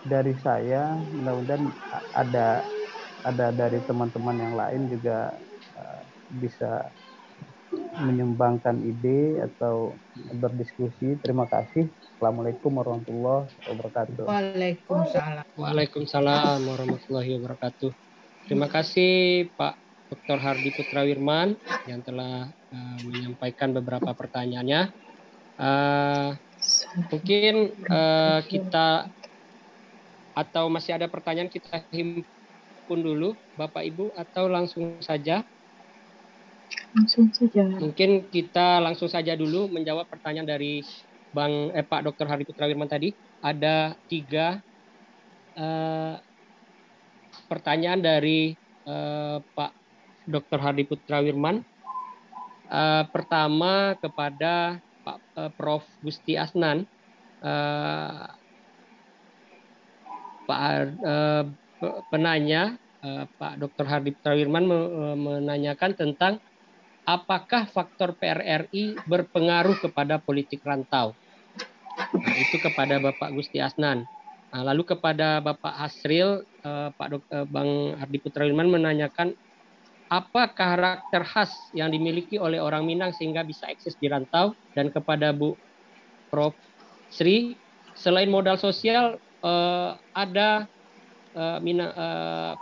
dari saya. Mudah-mudahan ada dari teman-teman yang lain juga bisa menyumbangkan ide atau berdiskusi. Terima kasih. Assalamualaikum warahmatullahi wabarakatuh. Waalaikumsalam. Waalaikumsalam warahmatullahi wabarakatuh. Terima kasih Pak Dr. Hardy Putrawirman yang telah menyampaikan beberapa pertanyaannya. Mungkin kita atau masih ada pertanyaan kita himpun dulu Bapak Ibu atau langsung saja? Langsung saja. Mungkin kita langsung saja dulu menjawab pertanyaan dari Pak Dr. Hardy Putrawirman tadi. Ada 3 pertanyaan dari Pak Dr. Hardy Putrawirman. Pertama kepada Pak Prof. Gusti Asnan. Penanya Pak Dr. Hardy Putrawirman menanyakan tentang apakah faktor PRRI berpengaruh kepada politik rantau. Nah, itu kepada Bapak Gusti Asnan. Nah, lalu kepada Bapak Hasril, Bang Hardy Putrawirman menanyakan apa karakter khas yang dimiliki oleh orang Minang sehingga bisa eksis di rantau, dan kepada Bu Prof. Sri, selain modal sosial, ada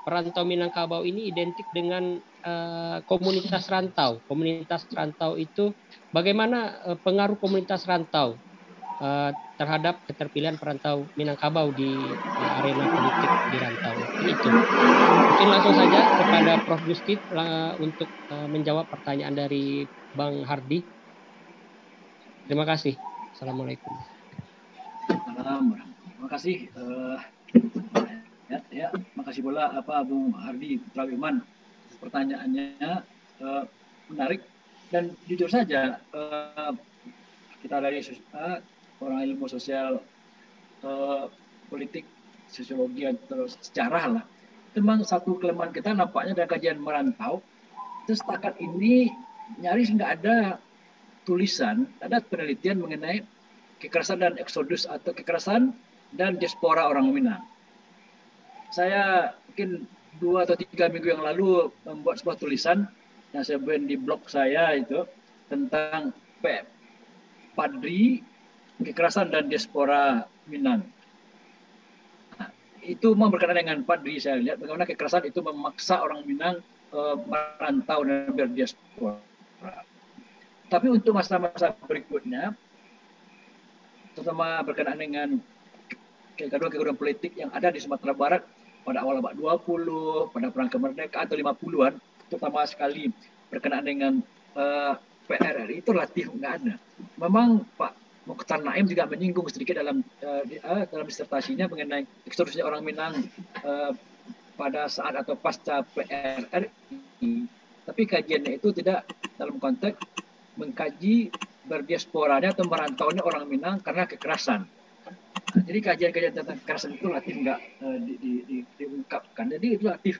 perantau Minangkabau ini identik dengan komunitas rantau. Komunitas rantau itu bagaimana pengaruh komunitas rantau terhadap keterpilihan perantau Minangkabau di arena politik di rantau. Itu. Mungkin langsung saja kepada Prof. Gusti untuk menjawab pertanyaan dari Bang Hardy. Terima kasih. Assalamualaikum. Terima kasih. Makasih pula Bung Hardy Putrawirman. Pertanyaannya menarik dan jujur saja kita dari orang ilmu sosial, politik, sosiologi atau sejarah lah. Memang satu kelemahan kita nampaknya dari kajian merantau itu setakat ini nyaris nggak ada tulisan, ada penelitian mengenai kekerasan dan eksodus atau kekerasan dan diaspora orang Minang. Saya mungkin 2 atau 3 minggu yang lalu membuat sebuah tulisan yang saya buat di blog saya itu tentang Padri, kekerasan dan diaspora Minang. Nah, itu memang berkaitan dengan Padri. Saya lihat bagaimana kekerasan itu memaksa orang Minang merantau dan berdiaspora. Tapi untuk masa-masa berikutnya, terutama berkenaan dengan kegaduhan politik yang ada di Sumatera Barat pada awal abad 20, pada perang kemerdekaan atau 50-an, terutama sekali berkenaan dengan PRRI, itu relatif nggak ada. Memang Pak Mokhtar Naim juga menyinggung sedikit dalam disertasinya mengenai eksodusnya orang Minang pada saat atau pasca PRRI. Tapi kajiannya itu tidak dalam konteks mengkaji berdiasporanya atau merantaunya orang Minang karena kekerasan. Nah, jadi kajian-kajian tentang kekerasan itu relatif nggak diungkapkan. Jadi itu relatif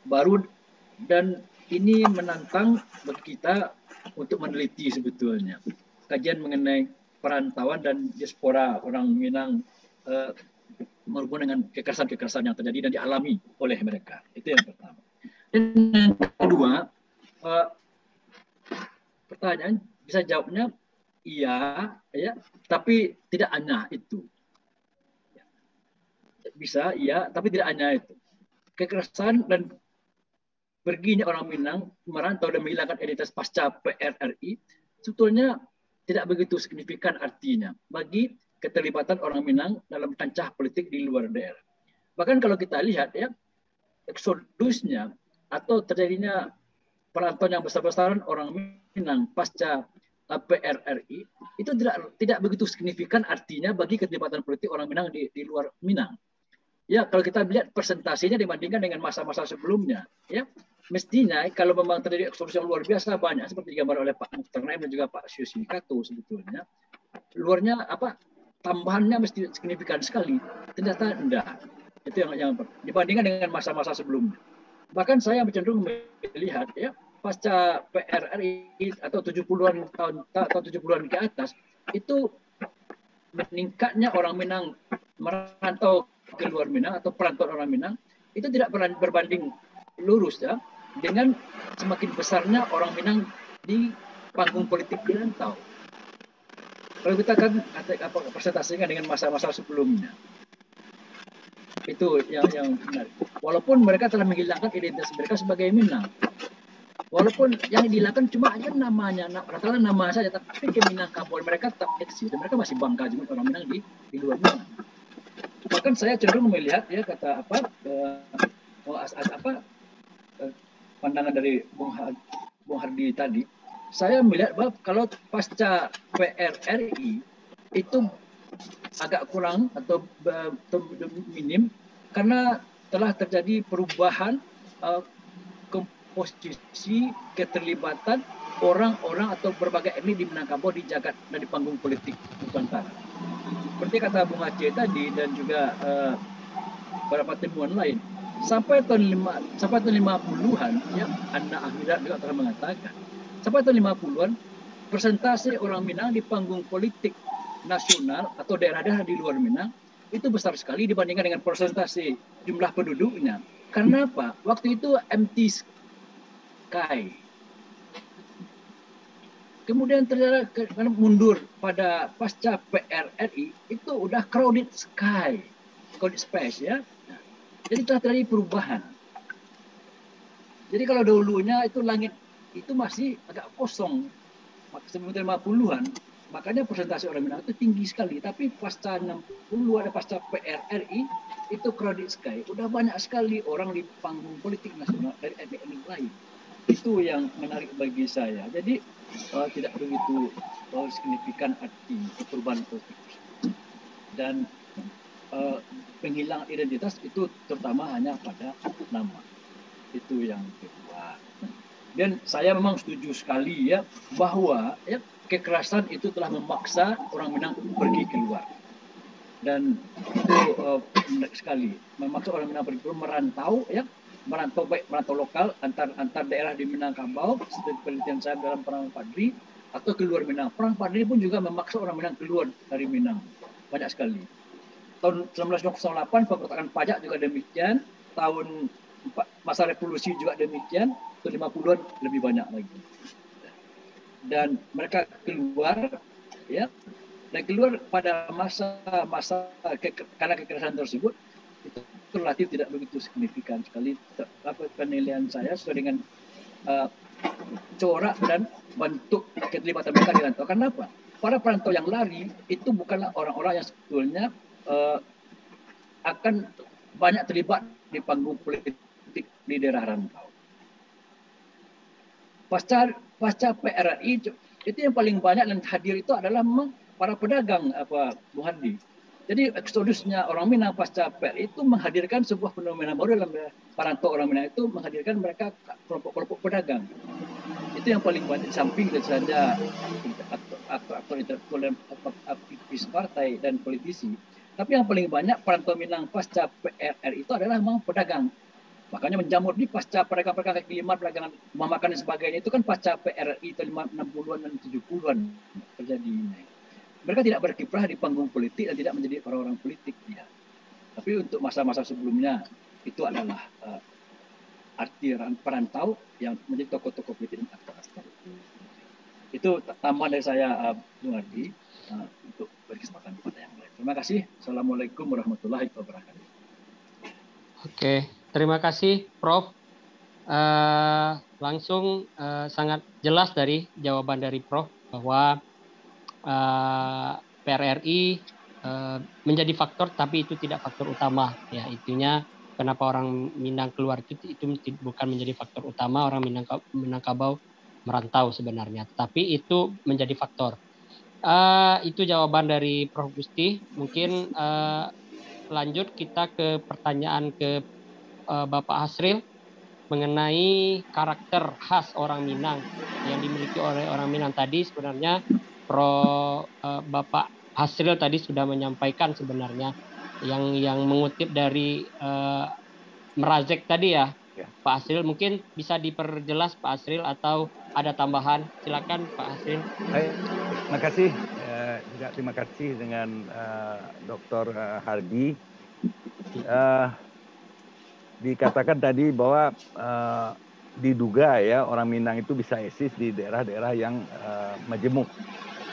baru dan ini menantang bagi kita untuk meneliti sebetulnya kajian mengenai perantauan dan diaspora orang Minang berhubungan dengan kekerasan-kekerasan yang terjadi dan dialami oleh mereka. Itu yang pertama. Dan yang kedua, pertanyaan bisa jawabnya iya, ya, tapi tidak hanya itu. Bisa iya, tapi tidak hanya itu. Kekerasan dan perginya orang Minang merantau dan menghilangkan identitas pasca PRRI sebetulnya tidak begitu signifikan artinya bagi keterlibatan orang Minang dalam kancah politik di luar daerah. Bahkan kalau kita lihat ya, eksodusnya atau terjadinya perantauan yang besar-besaran orang Minang pasca PRRI itu tidak begitu signifikan artinya bagi keterlibatan politik orang Minang di luar Minang. Ya, kalau kita lihat presentasinya dibandingkan dengan masa-masa sebelumnya, ya mestinya kalau memang terjadi eksodus yang luar biasa banyak seperti digambar oleh Pak Mukhtar Naim dan juga Pak Syusi Kato sebetulnya, luarnya tambahannya mesti signifikan sekali. Ternyata enggak. Itu yang dibandingkan dengan masa-masa sebelumnya. Bahkan saya cenderung melihat ya pasca PRRI atau 70-an tahun atau 70-an ke atas itu meningkatnya orang Minang merantau ke luar Minang atau perantauan orang Minang itu tidak berbanding lurus ya dengan semakin besarnya orang Minang di panggung politik di rantau. Kalau kita kan presentasikan dengan masa-masa sebelumnya, itu yang menarik. Walaupun mereka telah menghilangkan identitas mereka sebagai Minang, walaupun yang dihilangkan cuma aja namanya, rata-rata nama saja, tapi ke Minangkabau mereka tetap eksis dan mereka masih bangga juga orang Minang di luar Minang. Bahkan saya cenderung melihat ya kata pandangan dari Bung Hardi tadi, saya melihat bahwa kalau pasca PRRI itu agak kurang atau minim karena telah terjadi perubahan komposisi keterlibatan orang-orang atau berbagai etnis di Minangkabau di jagat dan di panggung politik Nusantara. Seperti kata Bung Aceh tadi dan juga beberapa temuan lain, sampai tahun 50-an ya, Anna Akhirat juga telah mengatakan sampai tahun 50-an persentase orang Minang di panggung politik nasional atau daerah-daerah di luar Minang itu besar sekali dibandingkan dengan persentase jumlah penduduknya. Karena apa? Waktu itu empty sky. Kemudian terjadi mundur pada pasca PRRI itu udah crowded sky, crowded space ya. Jadi telah terjadi perubahan. Jadi kalau dulunya itu langit itu masih agak kosong sebelum 50-an, makanya persentase orang Minang itu tinggi sekali. Tapi pasca 60 ada pasca PRRI itu crowded sky, udah banyak sekali orang di panggung politik nasional dari etnik lain. Itu yang menarik bagi saya. Jadi tidak begitu signifikan arti perubahan politik. Dan penghilang identitas itu terutama hanya pada nama. Itu yang kedua. Dan saya memang setuju sekali ya bahwa ya, kekerasan itu telah memaksa orang Minang pergi keluar. Dan itu menarik sekali. Memaksa orang Minang pergi keluar, merantau baik merantau lokal antar daerah di Minangkabau seperti penelitian saya dalam Perang Padri atau keluar Minang. Perang Padri pun juga memaksa orang Minang keluar dari Minang. Banyak sekali. Tahun 1908 pemberontakan pajak juga demikian. Tahun masa revolusi juga demikian. Tahun 50-an lebih banyak lagi. Dan mereka keluar ya. Dan keluar pada masa karena kekerasan tersebut itu relatif tidak begitu signifikan sekali. Penilaian saya sesuai dengan corak dan bentuk keterlibatan mereka di rantau. Karena apa? Para perantau yang lari itu bukanlah orang-orang yang sebetulnya akan banyak terlibat di panggung politik di daerah rantau. Pasca PRRI itu yang paling banyak dan hadir itu adalah memang para pedagang Bung Hardi. Jadi eksodusnya orang Minang pasca PRRI itu menghadirkan sebuah fenomena baru dalam perantau orang Minang itu menghadirkan mereka kelompok-kelompok pedagang. Itu yang paling banyak samping dari saja aktor intelektual dan aktivis partai dan politisi. Tapi yang paling banyak perantau Minang pasca PRRI itu adalah memang pedagang. Makanya menjamur di pasca pedagang-pedagang kaki lima, pedagang rumah makan dan sebagainya itu kan pasca PRRI tahun 60-an dan 70-an terjadi. Mereka tidak berkiprah di panggung politik dan tidak menjadi orang-orang politik. Ya. Tapi untuk masa-masa sebelumnya itu adalah arti perantau yang menjadi tokoh-tokoh politik dan aktor-aktor. Itu tambahan dari saya, Bung Hardi, untuk beri kesempatan kepada yang lain. Terima kasih. Assalamualaikum warahmatullahi wabarakatuh. Oke, terima kasih Prof. Langsung sangat jelas dari jawaban dari Prof bahwa PRRI menjadi faktor tapi itu tidak faktor utama ya. Intinya kenapa orang Minang keluar itu bukan menjadi faktor utama. Orang Minangkabau merantau sebenarnya. Tapi itu menjadi faktor. Itu jawaban dari Prof. Gusti. Mungkin lanjut kita ke pertanyaan ke Bapak Hasril mengenai karakter khas orang Minang yang dimiliki oleh orang Minang tadi. Sebenarnya Bapak Hasril tadi sudah menyampaikan sebenarnya yang mengutip dari Merazek tadi ya. Pak Hasril, mungkin bisa diperjelas Pak Hasril atau ada tambahan? Silakan Pak Hasril. Terima kasih. Juga terima kasih dengan Dr. Hardi. Dikatakan tadi bahwa diduga ya orang Minang itu bisa eksis di daerah-daerah yang majemuk,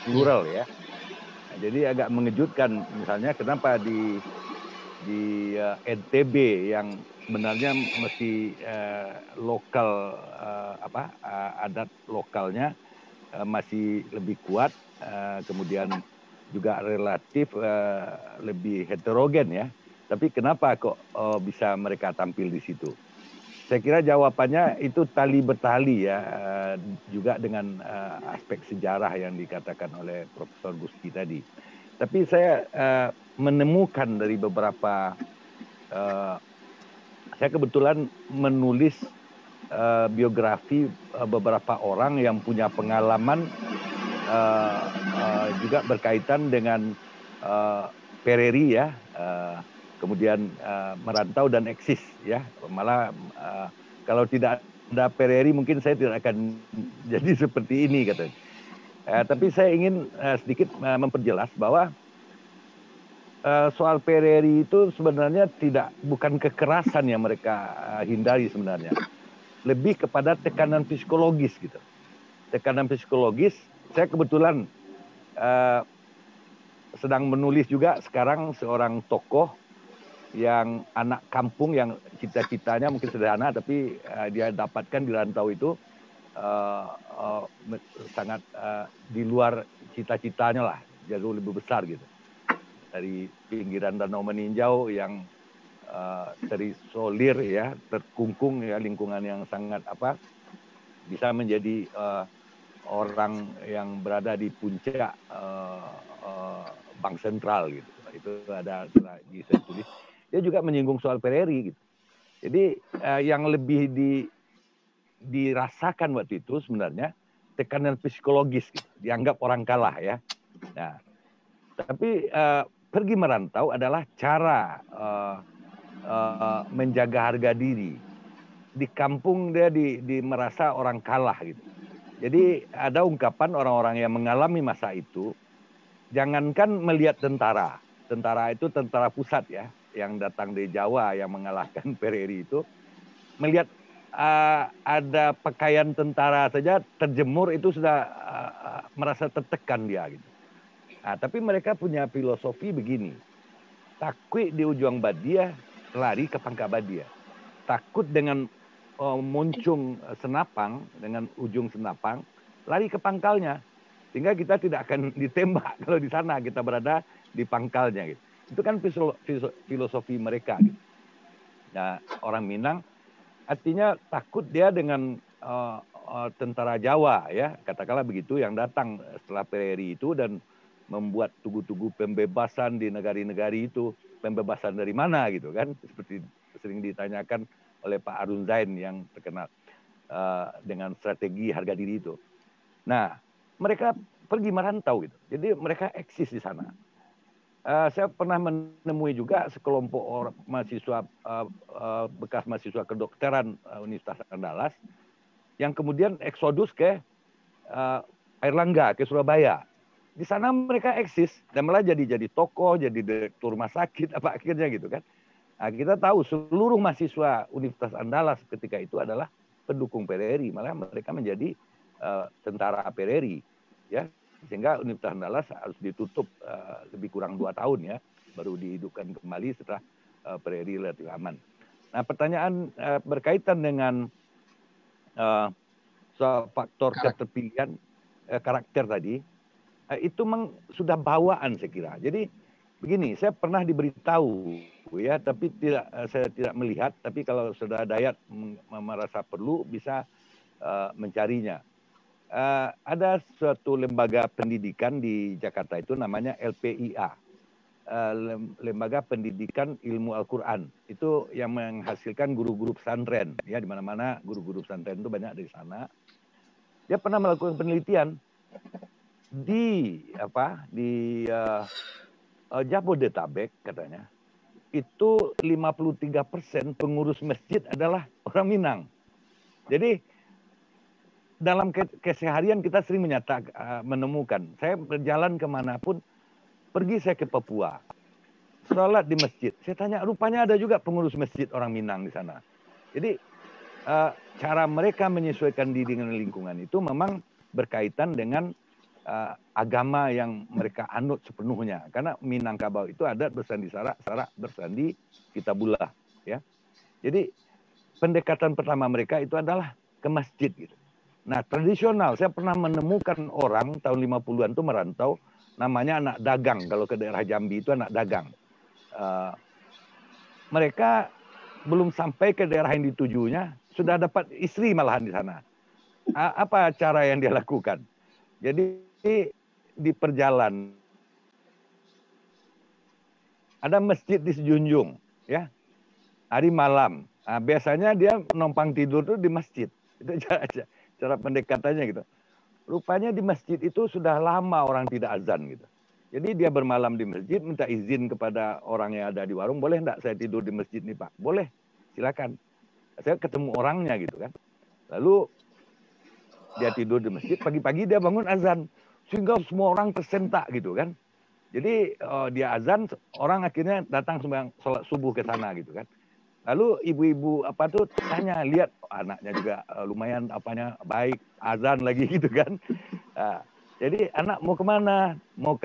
plural ya. Nah, jadi agak mengejutkan misalnya kenapa di NTB yang sebenarnya mesti lokal adat lokalnya masih lebih kuat, kemudian juga relatif lebih heterogen ya. Tapi kenapa kok bisa mereka tampil di situ? Saya kira jawabannya itu tali bertali ya, juga dengan aspek sejarah yang dikatakan oleh Profesor Gusti tadi. Tapi saya menemukan dari beberapa, saya kebetulan menulis biografi beberapa orang yang punya pengalaman juga berkaitan dengan pereri ya, kemudian merantau dan eksis ya. Malah kalau tidak ada pereri mungkin saya tidak akan jadi seperti ini katanya. Tapi saya ingin sedikit memperjelas bahwa soal pereri itu sebenarnya bukan kekerasan yang mereka hindari sebenarnya, lebih kepada tekanan psikologis gitu. Tekanan psikologis. Saya kebetulan sedang menulis juga sekarang seorang tokoh yang anak kampung yang cita-citanya mungkin sederhana tapi dia dapatkan di rantau itu sangat di luar cita-citanya lah, jauh lebih besar gitu. Dari pinggiran Danau Meninjau yang terisolir ya, terkungkung ya, lingkungan yang sangat bisa menjadi orang yang berada di puncak bank sentral gitu. Itu ada saya tulis. Dia juga menyinggung soal pereri gitu. Jadi yang lebih dirasakan waktu itu sebenarnya tekanan psikologis gitu. Dianggap orang kalah ya. Nah, tapi pergi merantau adalah cara menjaga harga diri. Di kampung dia merasa orang kalah gitu. Jadi ada ungkapan orang-orang yang mengalami masa itu, jangankan melihat tentara itu tentara pusat ya, yang datang dari Jawa yang mengalahkan pereri itu, melihat ada pakaian tentara saja terjemur itu sudah merasa tertekan dia gitu. Nah, tapi mereka punya filosofi begini, takut di ujung badia, lari ke pangkal badia. Takut dengan muncung senapang, dengan ujung senapang, lari ke pangkalnya. Sehingga kita tidak akan ditembak kalau di sana kita berada di pangkalnya. Gitu. Itu kan filosofi mereka. Gitu. Nah, orang Minang artinya takut dia dengan tentara Jawa, ya katakanlah begitu, yang datang setelah pereri itu dan membuat tugu-tugu pembebasan di negari-negari itu. Pembebasan dari mana gitu kan? Seperti sering ditanyakan oleh Pak Arun Zain yang terkenal dengan strategi harga diri itu. Nah, mereka pergi merantau gitu. Jadi mereka eksis di sana. Saya pernah menemui juga sekelompok orang mahasiswa bekas mahasiswa kedokteran Universitas Andalas yang kemudian eksodus ke Airlangga, ke Surabaya. Di sana mereka eksis dan malah jadi tokoh, jadi direktur rumah sakit apa akhirnya gitu kan. Nah, kita tahu seluruh mahasiswa Universitas Andalas ketika itu adalah pendukung PRRI, malah mereka menjadi tentara PRRI, ya, sehingga Universitas Andalas harus ditutup lebih kurang 2 tahun ya, baru dihidupkan kembali setelah PRRI relatif aman. Nah, pertanyaan berkaitan dengan soal faktor keterpilihan karakter tadi, itu memang sudah bawaan saya kira. Jadi begini, saya pernah diberitahu ya, tapi saya tidak melihat. Tapi kalau saudara Dayat merasa perlu bisa mencarinya. ada suatu lembaga pendidikan di Jakarta itu namanya LPIA, Lembaga Pendidikan Ilmu Al-Quran. Itu yang menghasilkan guru-guru pesantren. Ya, di mana-mana guru-guru pesantren itu banyak dari sana. Dia pernah melakukan penelitian di Jabodetabek katanya. Itu 53% pengurus masjid adalah orang Minang. Jadi dalam keseharian kita sering menemukan. Saya berjalan kemanapun, pergi saya ke Papua, sholat di masjid. Saya tanya, rupanya ada juga pengurus masjid orang Minang di sana. Jadi cara mereka menyesuaikan diri dengan lingkungan itu memang berkaitan dengan agama yang mereka anut sepenuhnya. Karena Minangkabau itu adat bersandi sarak bersandi kitabullah. Ya. Jadi pendekatan pertama mereka itu adalah ke masjid gitu. Nah, tradisional, saya pernah menemukan orang tahun 50-an itu merantau, namanya anak dagang. Kalau ke daerah Jambi itu anak dagang. Mereka belum sampai ke daerah yang ditujunya, sudah dapat istri malahan di sana. Apa cara yang dia lakukan? Jadi di perjalanan, ada masjid di Sejunjung, ya, hari malam. Nah, biasanya dia numpang tidur tuh di masjid. Itu cara pendekatannya gitu. Rupanya di masjid itu sudah lama orang tidak azan gitu. Jadi dia bermalam di masjid, minta izin kepada orang yang ada di warung, boleh enggak saya tidur di masjid nih Pak? Boleh, silakan. Saya ketemu orangnya gitu kan. Lalu dia tidur di masjid, pagi-pagi dia bangun azan. Sehingga semua orang tersentak gitu kan. Jadi dia azan, orang akhirnya datang sembahyang sholat subuh ke sana gitu kan. Lalu ibu-ibu tanya, lihat anaknya juga lumayan baik, azan lagi gitu kan. Nah, jadi anak mau kemana? Mau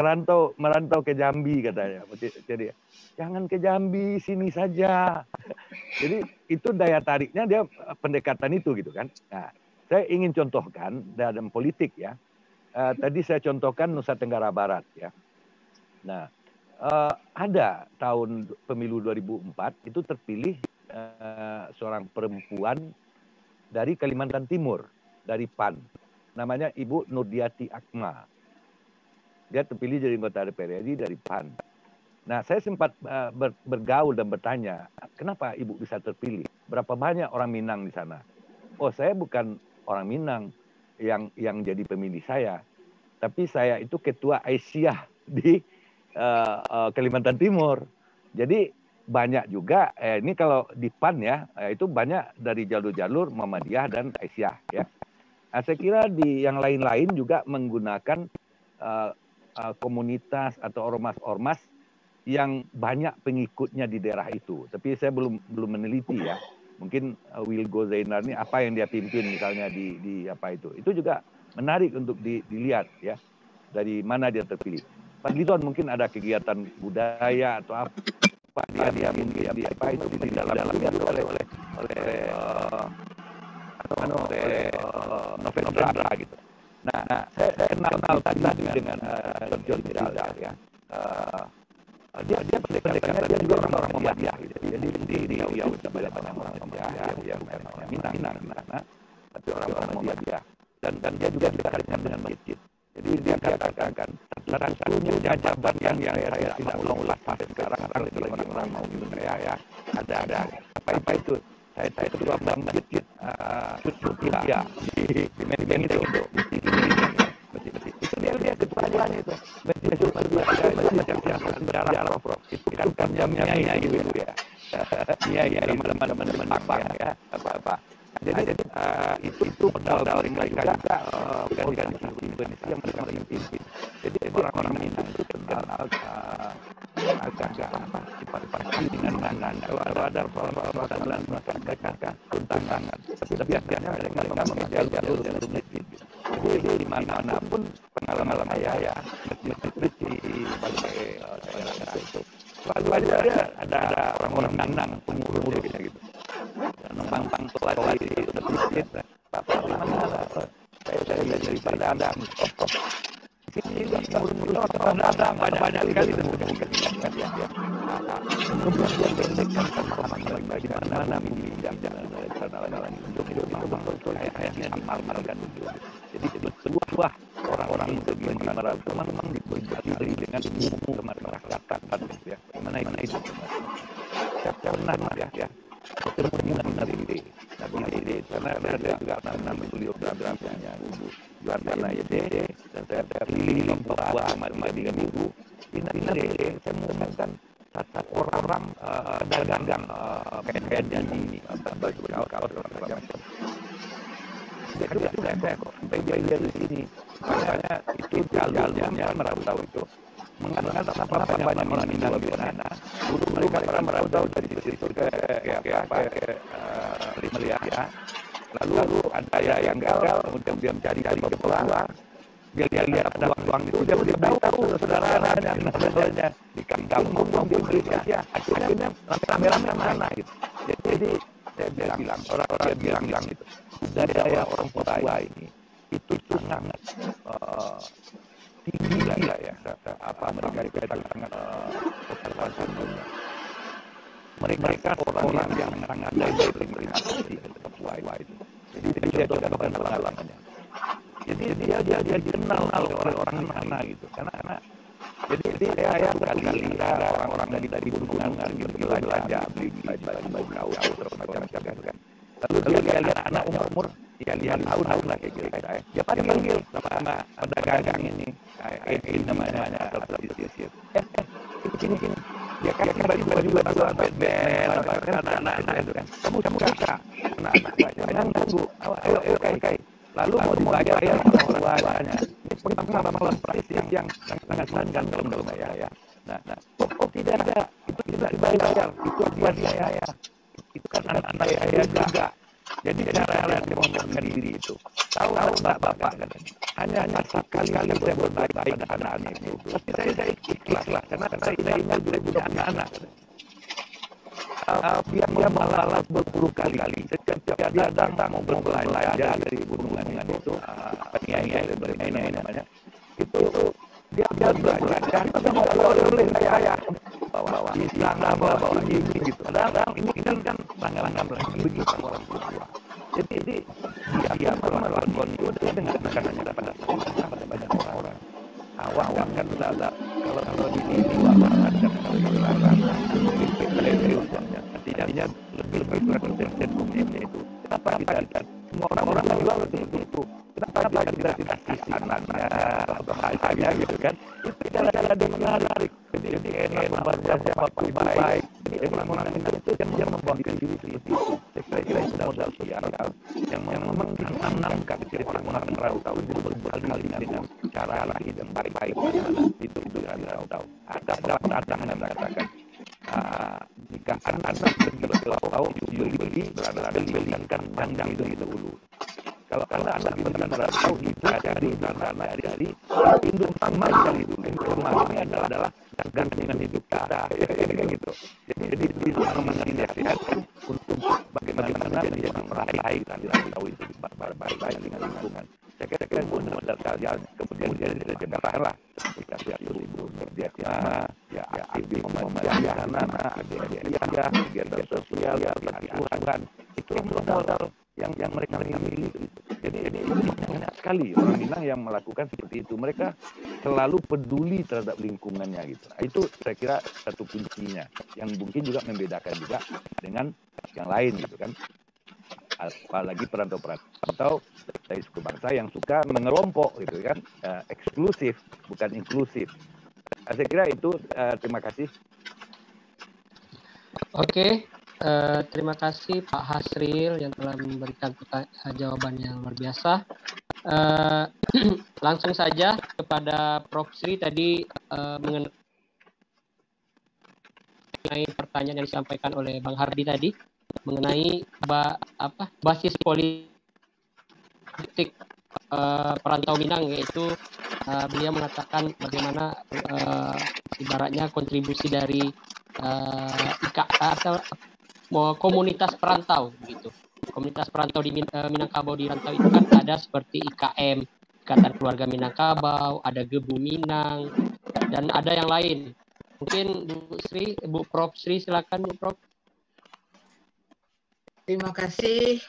merantau ke Jambi katanya. Jadi jangan ke Jambi, sini saja. Jadi itu daya tariknya dia pendekatan itu gitu kan. Nah, saya ingin contohkan dalam politik ya. Tadi saya contohkan Nusa Tenggara Barat ya. Nah, ada tahun pemilu 2004 itu terpilih seorang perempuan dari Kalimantan Timur, dari PAN. Namanya Ibu Nurdiati Akma. Dia terpilih jadi anggota DPR RI dari PAN. Nah, saya sempat bergaul dan bertanya, kenapa Ibu bisa terpilih? Berapa banyak orang Minang di sana? Oh, saya bukan orang Minang yang jadi pemilih saya, tapi saya itu ketua Aisyah di Kalimantan Timur. Jadi banyak juga, ini kalau di PAN ya, itu banyak dari jalur-jalur Muhammadiyah dan Aisyah ya. Nah, saya kira di yang lain-lain juga menggunakan komunitas atau ormas-ormas yang banyak pengikutnya di daerah itu. Tapi saya belum meneliti ya. Mungkin Wilgo Zainar ini apa yang dia pimpin misalnya di apa itu. Itu juga menarik untuk dilihat ya. Dari mana dia terpilih. Pak Lidon mungkin ada kegiatan budaya atau apa dia apa itu di dalam oleh Novendra gitu. Nah, saya kenal tadi dengan John Tidal ya. Dia pendekatannya dia juga orang Muhammadiyah gitu. Jadi di Riau itu banyak orang Muhammadiyah yang orang Minang tapi orang Muhammadiyah dan dia juga dikaitkan dengan masjid. Jadi dia katakan satu-satunya jabatan yang saya tidak ulang sampai sekarang itu lagi orang mau minum ya. Ada apa itu? Saya ketua masjid Sutia di Menteng itu. Itu dia ketuanya itu. Masjid Sutia macam sejarah Prof. Itu kan jamnya gitu ya. Iya teman-teman apa. Jadi itu modal mereka juga organisasi yang mereka pimpin. Jadi orang-orang Minang itu terkenal agak dengan ada soal-soal mereka tuntangan. Tapi akhirnya mereka mengejar jalur masjid. Jadi di mana pun pengalaman saya ya masjid di daerah itu selalu ada orang-orang Minang pengurus gitu. Numpang sholat di masjid, saya dari Padang, sini orang banyak sekali kemudian bagaimana memang betul kayaknya diamalkan itu. Jadi sebuah orang-orang itu memang diberi dengan ilmu kemasyarakatan gitu ya. Mana itu? Saya pernah ya ketemu dengan Nabi Ide karena saya juga pernah beliau biografinya Ibu Juwarna Ide dan saya keliling membawa sama dia Ibu Ide saya menemukan satu orang dagang kain di kaos macam dia kok sampai dia di sini makanya itu jalurnya merantau itu mengenal apa banyak orang di luar sana dulu mereka merantau dari situ ke Melihat lalu ada yang gagal kemudian dia mencari ke pulang dia lihat ada peluang itu dia tahu saudara-saudaranya di kampung di Indonesia akhirnya rame-rame mana gitu jadi saya bilang orang-orang bilang gitu budaya orang Papua ini itu sangat tinggi lah ya apa mereka sangat keterpasan dunia mereka orang yang sangat baik berterima kasih kepada Papua itu jadi dia contohkan pengalamannya jadi dia dikenal oleh orang-orang di sana gitu karena jadi saya kali-kali ada orang-orang dari gunungan gitu belanja beli baju kaos macam-macam kan lalu dia lihat anak umur ya lihat tahun lah kayak gitu dia panggil sama pedagang ini namanya atau sisir ini dia kasih baju bel anak itu kan kamu suka anak jangan tunggu ayo kai lalu mau dibayar sama orangnya ini pengalaman praktis yang sangat langgan dalam saya nah tidak ada itu tidak dibayar itu dia itu kan anak saya juga jadi cara dia memperkenalkan diri itu tahu bapak hanya sekali saya berbaik pada anak-anak itu tapi saya ikhlas lah karena saya ini juga punya anak dia malah berpuluh kali setiap dia datang mau berbelanja dari gunungan itu penyanyi namanya itu dia belanja tapi mau oleh saya bawa pisang bawa ini gitu padahal ini kan langgan begitu orang tua jadi dia melakukan itu dengan makanannya pada banyak orang awam kan ada kalau di sini kan artinya lebih berkonsentrasi hukumnya itu kenapa kita semua orang juga seperti itu kenapa kita tidak kasih anaknya atau hanya gitu kan itu cara menarik jadi enak membaca siapa baik jadi orang-orang itu yang membawakan diri seperti itu saya kira itu modal sosial yang memang ditanamkan kepada orang-orang tahu itu berkali-kali dengan cara lain yang baik-baik itu yang tahu ada yang mengatakan jika anak tahu beli belikan panjang itu dulu kalau anak benar-benar tahu itu dari induk sama itu ini adalah dagang dengan hidup kita gitu jadi di menginisiasikan untuk bagaimana menjadi orang baik dan tahu itu baik dengan lingkungan saya kira modal kalian kemudian dia jaga lah ketika dia libur dia ya aktif memanjang anak dia kegiatan sosial latihan itu modal yang mereka miliki jadi banyak sekali orang Minang yang melakukan seperti itu mereka selalu peduli terhadap lingkungannya gitu itu saya kira satu kuncinya yang mungkin juga membedakan juga dengan yang lain gitu kan apalagi perantau dari suku bangsa yang suka mengelompok gitu kan eksklusif bukan inklusif saya kira itu terima kasih. Oke. Terima kasih Pak Hasril yang telah memberikan jawaban yang luar biasa. Langsung saja kepada Prof. Sri tadi mengenai pertanyaan yang disampaikan oleh Bang Hardi tadi mengenai basis politik perantau Minang, yaitu beliau mengatakan bagaimana ibaratnya kontribusi dari atau komunitas perantau gitu. Komunitas perantau di Minangkabau di rantau itu kan ada seperti IKM, Ikatan Keluarga Minangkabau, ada Gebu Minang, dan ada yang lain. Mungkin Bu Prof. Sri, silakan Bu Prof. Terima kasih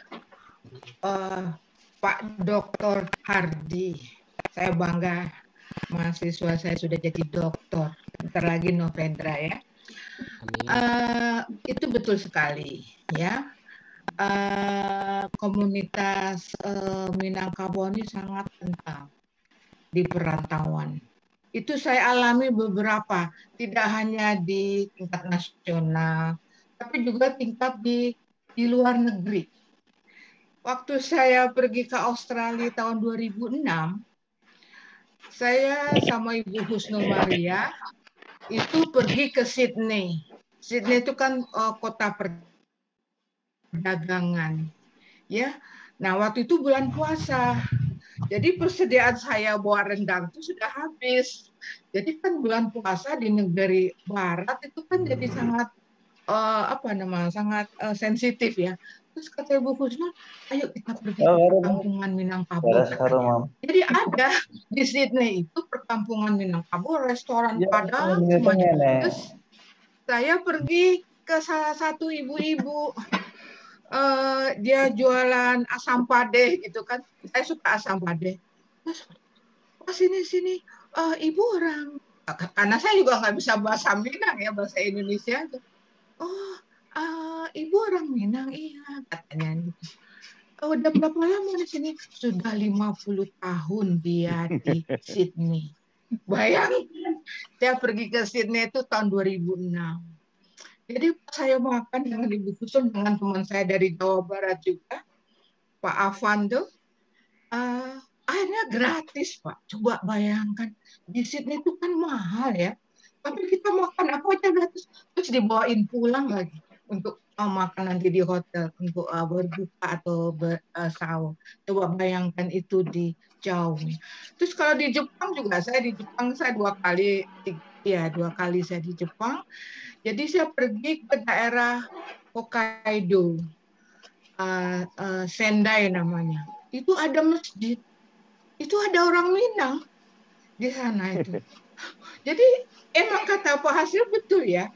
Pak Dr. Hardi. Saya bangga mahasiswa saya sudah jadi doktor. Bentar lagi Novendra ya. Itu betul sekali ya. Komunitas Minangkabau ini sangat kental di perantauan. Itu saya alami beberapa, tidak hanya di tingkat nasional, tapi juga tingkat di luar negeri. Waktu saya pergi ke Australia tahun 2006, saya sama Ibu Husnul Maria itu pergi ke Sydney. Sydney itu kan kota perdagangan, ya. Nah, waktu itu bulan puasa. Jadi persediaan saya bawa rendang itu sudah habis. Jadi kan bulan puasa di negeri barat itu kan jadi sangat sangat sensitif ya. Terus kata Ibu Husnul, ayo kita pergi ke perkampungan Minangkabau. Jadi ada di Sydney itu perkampungan Minangkabau, restoran Padang semuanya. Terus saya pergi ke salah satu ibu-ibu, dia jualan asam padeh gitu kan. Saya suka asam padeh. Terus, sini, ibu orang, karena saya juga nggak bisa bahasa Minang ya, bahasa Indonesia aja. Ibu orang Minang, iya katanya gitu. Udah berapa lama di sini? Sudah 50 tahun dia di Sydney. Bayangin, saya pergi ke Sydney itu tahun 2006. Jadi saya makan dengan Ibu Kusum, dengan teman saya dari Jawa Barat juga, Pak Avando, akhirnya gratis, Pak. Coba bayangkan, di Sydney itu kan mahal ya. Tapi kita makan apa aja gratis, terus dibawain pulang lagi untuk makan nanti di hotel untuk berbuka atau bersahur. Coba bayangkan itu di jauh. Terus kalau di Jepang juga, saya di Jepang saya 2 kali saya di Jepang. Jadi saya pergi ke daerah Hokkaido, Sendai namanya. Itu ada masjid, itu ada orang Minang di sana itu. Jadi emang kata Pak Hasil betul ya,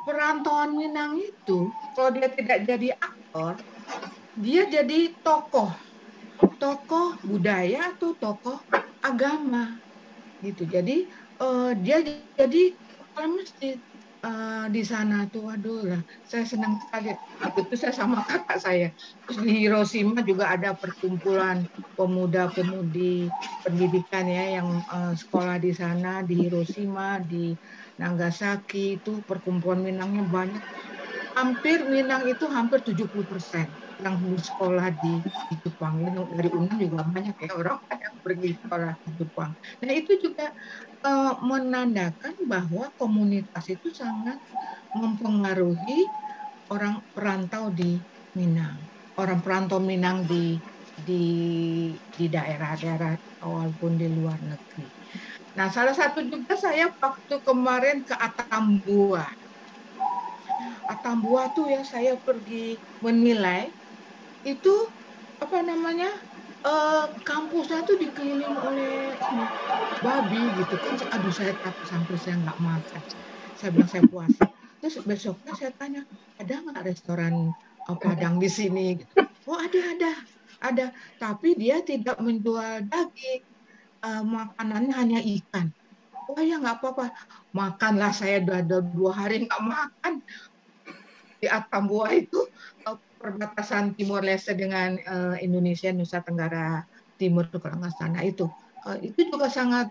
perantauan Minang itu kalau dia tidak jadi aktor, dia jadi tokoh budaya atau tokoh agama gitu. Jadi dia jadi kepala masjid di sana tuh. Waduh lah, saya senang sekali. Waktu itu saya sama kakak saya. Terus di Hiroshima juga ada perkumpulan pemuda-pemudi pendidikan ya yang sekolah di sana, di Hiroshima, di Nagasaki. Itu perkumpulan Minangnya banyak. Hampir Minang itu hampir 70% yang bersekolah di Jepang. Dari UNAM juga banyak ya orang yang pergi sekolah di Jepang. Nah itu juga menandakan bahwa komunitas itu sangat mempengaruhi orang perantau di Minang. Orang perantau Minang di daerah-daerah walaupun di luar negeri. Nah, salah satu juga saya waktu kemarin ke Atambua. Atambua tuh ya saya pergi menilai itu kampusnya tuh dikelilingi oleh babi gitu kan. Aduh saya takut sampai saya nggak makan. Saya bilang saya puasa. Terus besoknya saya tanya, ada nggak restoran Padang di sini? Oh ada. Tapi dia tidak menjual daging. Makanannya hanya ikan. Oh ya nggak apa-apa. Makanlah, saya udah 2 hari nggak makan. Di Atambua itu perbatasan Timor Leste dengan Indonesia, Nusa Tenggara Timur kalau nggak salah itu juga sangat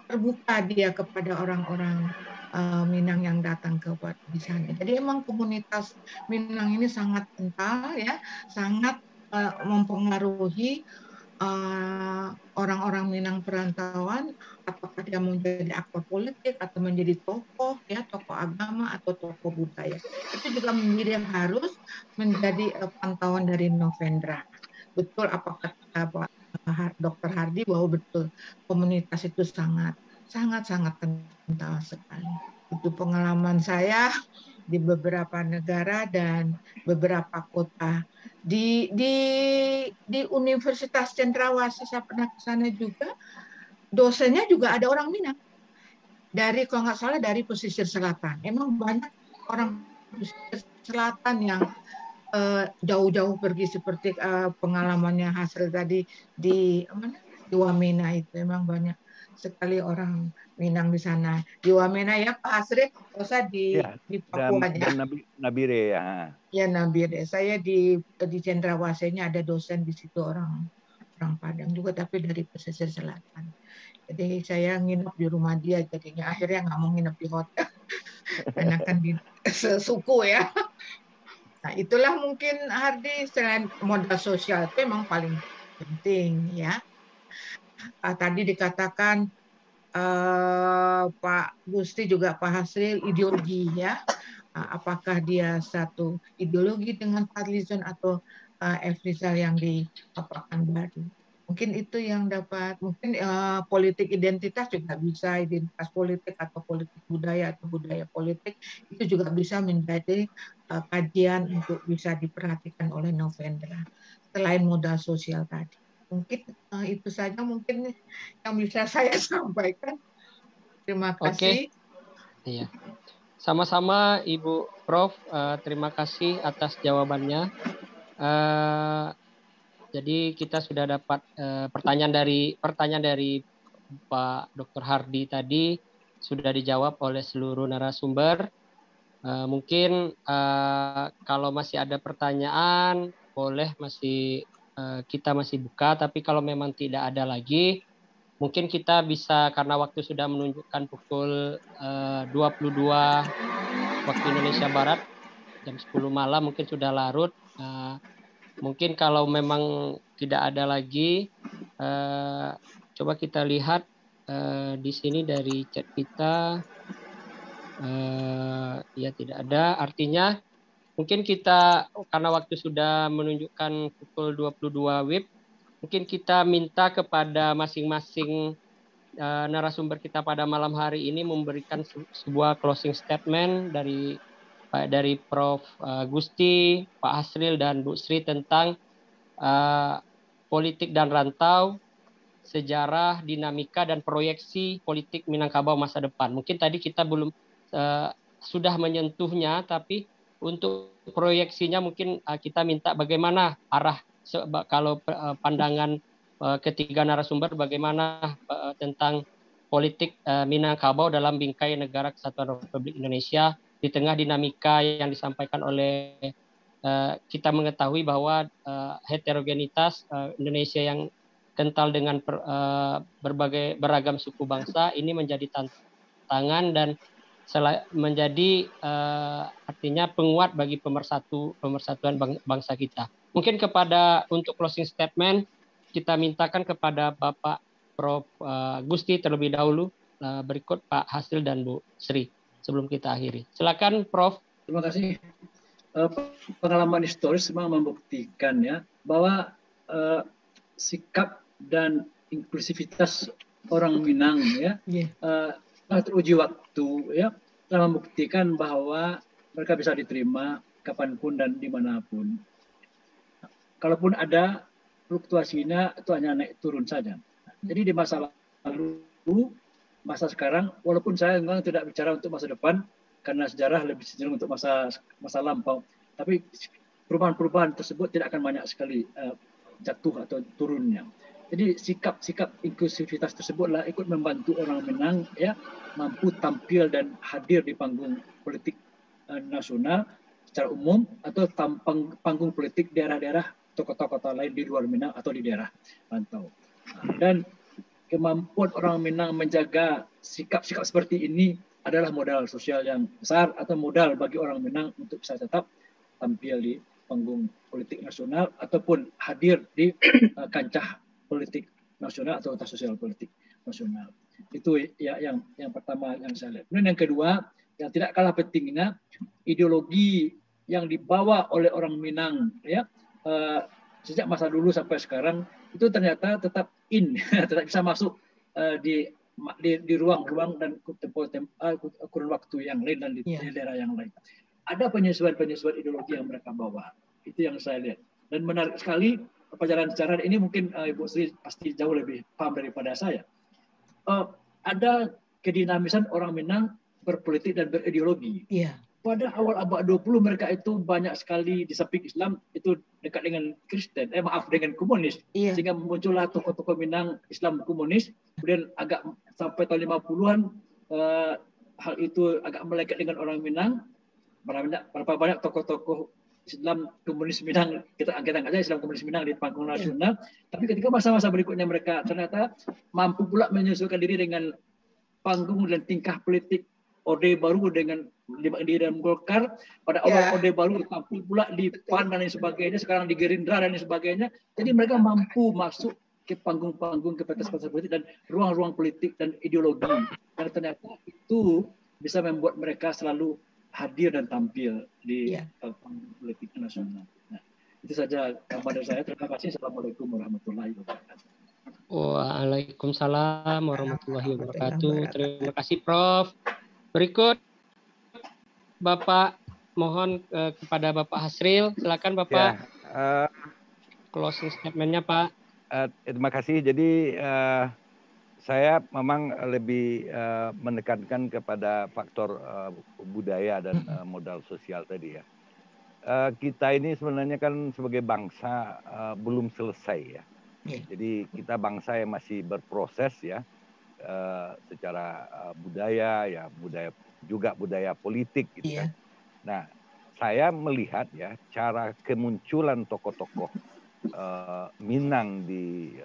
terbuka dia kepada orang-orang Minang yang datang ke di sana. Jadi emang komunitas Minang ini sangat kental ya, sangat mempengaruhi orang-orang Minang perantauan, apakah dia menjadi aktor politik atau menjadi tokoh agama atau tokoh budaya. Itu juga menjadi harus menjadi pantauan dari Novendra. Betul apa kata Pak Dr. Hardi, bahwa betul komunitas itu sangat kental sekali. Itu pengalaman saya di beberapa negara dan beberapa kota. Di Universitas Cendrawasih saya pernah ke sana juga, dosennya juga ada orang Minang. Kalau nggak salah dari pesisir selatan. Emang banyak orang pesisir selatan yang jauh-jauh pergi seperti pengalamannya Hasril tadi di Wamena itu memang banyak sekali orang Minang di sana. Di Wamena ya Pak Hasril, usah di Papua ya. Dan Nabire ya. Ya Nabire. Saya di Cendrawasihnya ada dosen di situ orang Padang juga tapi dari pesisir selatan. Jadi saya nginep di rumah dia jadinya akhirnya nggak mau nginep di hotel karena kan di sesuku ya. Nah, itulah mungkin Hardi selain modal sosial itu memang paling penting ya. Tadi dikatakan Pak Gusti juga Pak Hasril ideologi ya. Apakah dia satu ideologi dengan Fadlizon atau Efrizal yang dipaparkan baru. Mungkin itu yang dapat, mungkin politik identitas juga bisa, identitas politik atau politik budaya atau budaya politik, itu juga bisa menjadi kajian untuk bisa diperhatikan oleh Novendra. Selain modal sosial tadi. Mungkin itu saja mungkin yang bisa saya sampaikan. Terima kasih. Oke. Iya. Sama-sama Ibu Prof, terima kasih atas jawabannya. Jadi kita sudah dapat pertanyaan dari Pak Dr. Hardi tadi sudah dijawab oleh seluruh narasumber. Mungkin kalau masih ada pertanyaan boleh kita masih buka, tapi kalau memang tidak ada lagi mungkin kita bisa, karena waktu sudah menunjukkan pukul 22 waktu Indonesia Barat, jam 10 malam mungkin sudah larut. Mungkin kalau memang tidak ada lagi, coba kita lihat di sini dari chat kita, ya tidak ada. Artinya mungkin kita, karena waktu sudah menunjukkan pukul 22 WIB, mungkin kita minta kepada masing-masing narasumber kita pada malam hari ini memberikan sebuah closing statement dari Prof. Gusti, Pak Hasril, dan Bu Sri tentang politik dan rantau, sejarah, dinamika, dan proyeksi politik Minangkabau masa depan. Mungkin tadi kita belum sudah menyentuhnya, tapi untuk proyeksinya mungkin kita minta bagaimana arah, kalau pandangan ketiga narasumber bagaimana tentang politik Minangkabau dalam bingkai negara kesatuan Republik Indonesia di tengah dinamika yang disampaikan oleh kita mengetahui bahwa heterogenitas Indonesia yang kental dengan berbagai beragam suku bangsa ini menjadi tantangan dan menjadi artinya penguat bagi pemersatuan bangsa kita. Mungkin untuk closing statement kita mintakan kepada Bapak Prof. Gusti terlebih dahulu, berikut Pak Hasril dan Bu Sri sebelum kita akhiri. Silakan Prof. Terima kasih. Pengalaman historis memang membuktikan ya bahwa sikap dan inklusivitas orang Minang ya teruji waktu ya telah membuktikan bahwa mereka bisa diterima kapanpun dan dimanapun. Kalaupun ada fluktuasinya itu hanya naik turun saja. Jadi di masa lalu, masa sekarang, walaupun saya memang tidak bicara untuk masa depan karena sejarah lebih cenderung untuk masa lampau, tapi perubahan-perubahan tersebut tidak akan banyak sekali jatuh atau turunnya. Jadi sikap inklusivitas tersebutlah ikut membantu orang Minang ya mampu tampil dan hadir di panggung politik nasional secara umum atau panggung politik daerah-daerah atau kota-kota lain di luar Minang atau di daerah rantau. Dan kemampuan orang Minang menjaga sikap-sikap seperti ini adalah modal sosial yang besar atau modal bagi orang Minang untuk bisa tetap tampil di panggung politik nasional ataupun hadir di kancah politik nasional atau sosial politik nasional. Itu ya yang pertama yang saya lihat. Kemudian yang kedua, yang tidak kalah pentingnya, ideologi yang dibawa oleh orang Minang ya sejak masa dulu sampai sekarang itu ternyata tetap tetap bisa masuk di ruang-ruang dan kurun waktu yang lain dan di daerah yang lain. Ada penyesuaian ideologi yang mereka bawa. Itu yang saya lihat. Dan menarik sekali pelajaran sejarah ini mungkin Ibu Sri pasti jauh lebih paham daripada saya. Ada kedinamisan orang Minang berpolitik dan berideologi. pada awal abad 20 mereka itu banyak sekali di samping Islam itu dekat dengan Kristen, dengan komunis. Iya. Sehingga muncullah tokoh-tokoh Minang Islam komunis. Kemudian agak sampai tahun 50-an hal itu agak melekat dengan orang Minang. Berapa banyak tokoh-tokoh Islam komunis Minang, kita angkat saja Islam komunis Minang di panggung nasional. Tapi ketika masa-masa berikutnya mereka ternyata mampu pula menyesuaikan diri dengan panggung dan tingkah politik Orde Baru dengan di dalam Golkar. Pada awal Orde Baru tampil pula di PAN dan lain sebagainya, sekarang di Gerindra dan lain sebagainya. Jadi mereka mampu masuk ke panggung-panggung, ke pentas-pentas politik dan ruang-ruang politik dan ideologi. Dan ternyata itu bisa membuat mereka selalu hadir dan tampil di panggung politik nasional. Nah, itu saja kabar dari saya. Terima kasih. Assalamualaikum warahmatullahi wabarakatuh. Waalaikumsalam warahmatullahi wabarakatuh. Terima kasih Prof. Berikut Bapak, mohon kepada Bapak Hasril, silakan Bapak. Closing statement-nya Pak. Terima kasih. Jadi saya memang lebih menekankan kepada faktor budaya dan modal sosial tadi ya. Kita ini sebenarnya kan sebagai bangsa belum selesai ya. Jadi kita bangsa yang masih berproses ya. Secara budaya ya, budaya politik gitu kan. Nah, saya melihat ya cara kemunculan tokoh-tokoh Minang di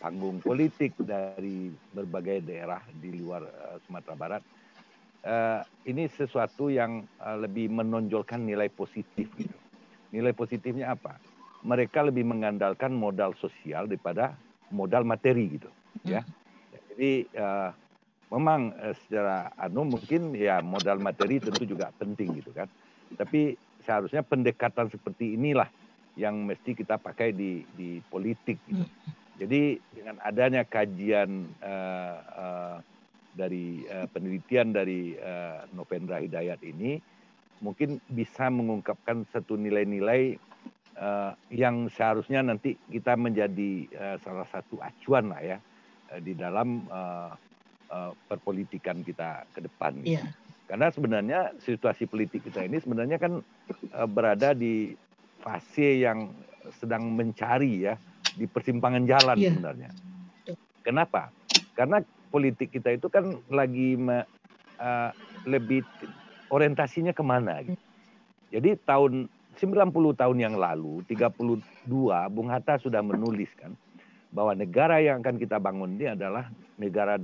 panggung politik dari berbagai daerah di luar Sumatera Barat ini sesuatu yang lebih menonjolkan nilai positif gitu. Nilai positifnya apa? Mereka lebih mengandalkan modal sosial daripada modal materi gitu ya. Jadi memang secara mungkin ya modal materi tentu juga penting gitu kan. Tapi seharusnya pendekatan seperti inilah yang mesti kita pakai di politik gitu. Jadi dengan adanya kajian dari penelitian dari Novendra Hidayat ini mungkin bisa mengungkapkan satu nilai-nilai yang seharusnya nanti kita menjadi salah satu acuan lah ya di dalam perpolitikan kita ke depan. Karena sebenarnya situasi politik kita ini sebenarnya kan berada di fase yang sedang mencari ya, di persimpangan jalan sebenarnya. Kenapa? Karena politik kita itu kan lagi lebih orientasinya kemana gitu. Jadi tahun 90 tahun yang lalu, 32 Bung Hatta sudah menuliskan bahwa negara yang akan kita bangun ini adalah negara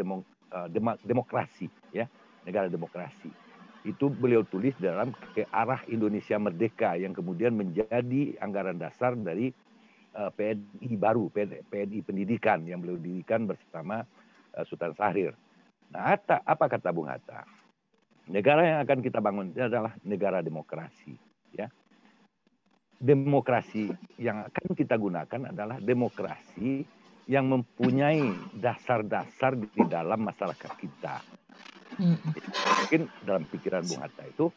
demokrasi ya, negara demokrasi. Itu beliau tulis dalam ke arah Indonesia Merdeka yang kemudian menjadi anggaran dasar dari PNI baru, PNI Pendidikan yang beliau dirikan bersama Sultan Syahrir. Nah, apa kata Bung Hatta? Negara yang akan kita bangun ini adalah negara demokrasi ya. Demokrasi yang akan kita gunakan adalah demokrasi yang mempunyai dasar-dasar di dalam masyarakat kita. Mungkin dalam pikiran Bung Hatta itu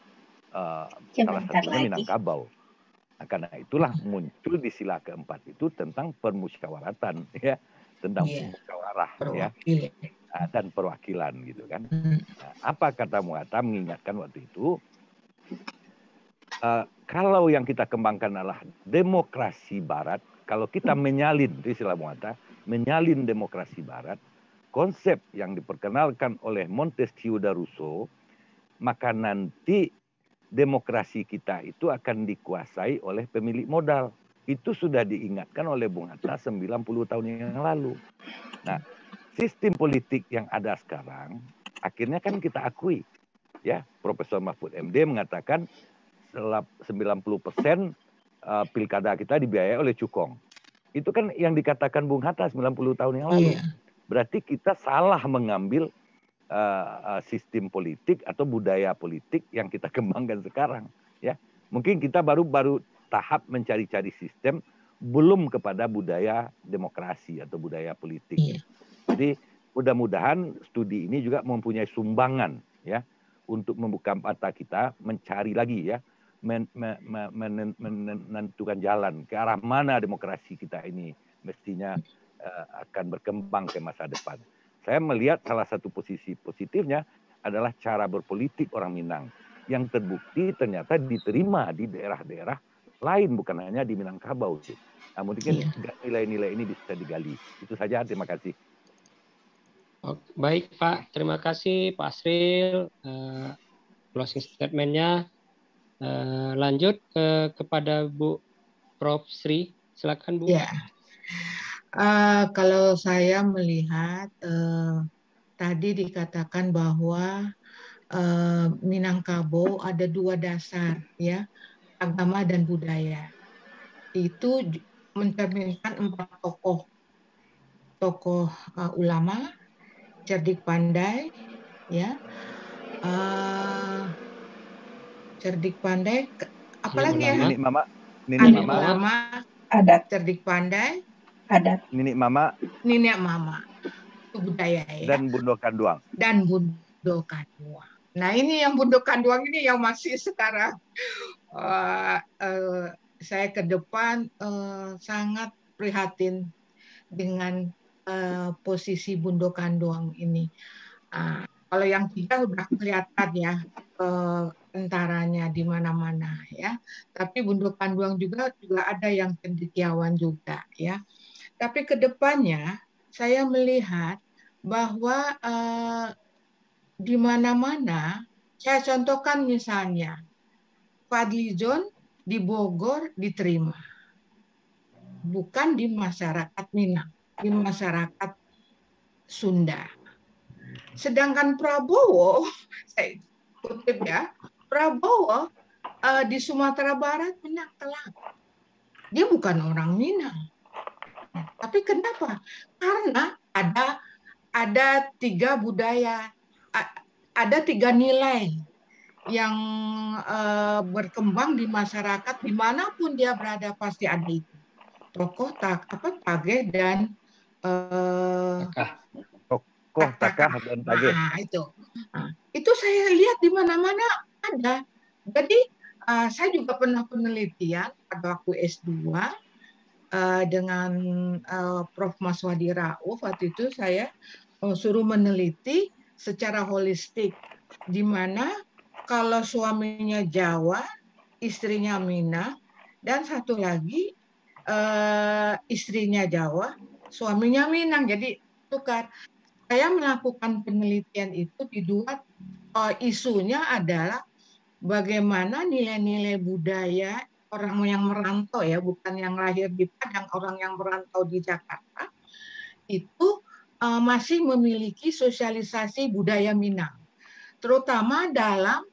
salah satunya Minangkabau. Nah, karena itulah muncul di sila keempat itu tentang permusyawaratan ya, tentang musyawarah ya, dan perwakilan gitu kan. Nah, apa kata Bung Hatta mengingatkan waktu itu? Kalau yang kita kembangkan adalah demokrasi Barat, kalau kita menyalin, itu istilah Bung Hatta, menyalin demokrasi Barat, konsep yang diperkenalkan oleh Montesquieu dan Rousseau, maka nanti demokrasi kita itu akan dikuasai oleh pemilik modal. Itu sudah diingatkan oleh Bung Hatta 90 tahun yang lalu. Nah, sistem politik yang ada sekarang, akhirnya kan kita akui. Ya, Profesor Mahfud MD mengatakan 90% pilkada kita dibiayai oleh cukong. Itu kan yang dikatakan Bung Hatta 90 tahun yang lalu. Berarti kita salah mengambil sistem politik atau budaya politik yang kita kembangkan sekarang. Ya, mungkin kita baru tahap mencari-cari sistem, belum kepada budaya demokrasi atau budaya politik. Jadi mudah-mudahan studi ini juga mempunyai sumbangan ya untuk membuka mata kita mencari lagi ya, menentukan jalan ke arah mana demokrasi kita ini mestinya akan berkembang ke masa depan. Saya melihat salah satu posisi positifnya adalah cara berpolitik orang Minang. yang terbukti ternyata diterima di daerah-daerah lain, bukan hanya di Minangkabau. Nah, mungkin nilai-nilai ini bisa digali. Itu saja, terima kasih. Baik Pak, terima kasih Pak Asril. Closing statement-nya. Lanjut kepada Bu Prof. Sri, silakan Bu. Ya, kalau saya melihat tadi dikatakan bahwa Minangkabau ada dua dasar, ya, agama dan budaya. Itu mencerminkan 4 tokoh ulama, cerdik pandai, ya, cerdik pandai, apalagi ya? Nenek Mama, Nenek Mama, Adat. cerdik pandai, Adat. Nenek Mama, itu budaya, ya. Dan Bundo Kanduang. Dan Bundo Kanduang. Nah, ini yang Bundo Kanduang ini yang masih sekarang saya ke depan sangat prihatin dengan posisi Bundo Kanduang ini. Kalau yang 3 udah kelihatan ya tentaranya di mana-mana, ya. Tapi Bundo Kanduang juga ada yang cendekiawan juga, ya. Tapi ke depannya saya melihat bahwa di mana-mana, saya contohkan misalnya Fadlizon di Bogor diterima, bukan di masyarakat Minang, di masyarakat Sunda. Sedangkan Prabowo, saya kutip ya, Prabowo di Sumatera Barat Minang Telak. Dia bukan orang Minang. Tapi kenapa? Karena ada 3 budaya, ada 3 nilai yang berkembang di masyarakat dimanapun dia berada pasti ada itu. Tokoh, Tage dan Takah dan Tage. Nah, itu saya lihat di mana-mana ada. Jadi saya juga pernah penelitian pada waktu S2 dengan Prof. Maswadi Rauf. Waktu itu saya suruh meneliti secara holistik, di mana kalau suaminya Jawa, istrinya Minang, dan satu lagi istrinya Jawa, suaminya Minang. Jadi tukar. Saya melakukan penelitian itu di 2 isunya adalah bagaimana nilai-nilai budaya orang yang merantau, ya, bukan yang lahir di Padang, orang yang merantau di Jakarta itu masih memiliki sosialisasi budaya Minang, terutama dalam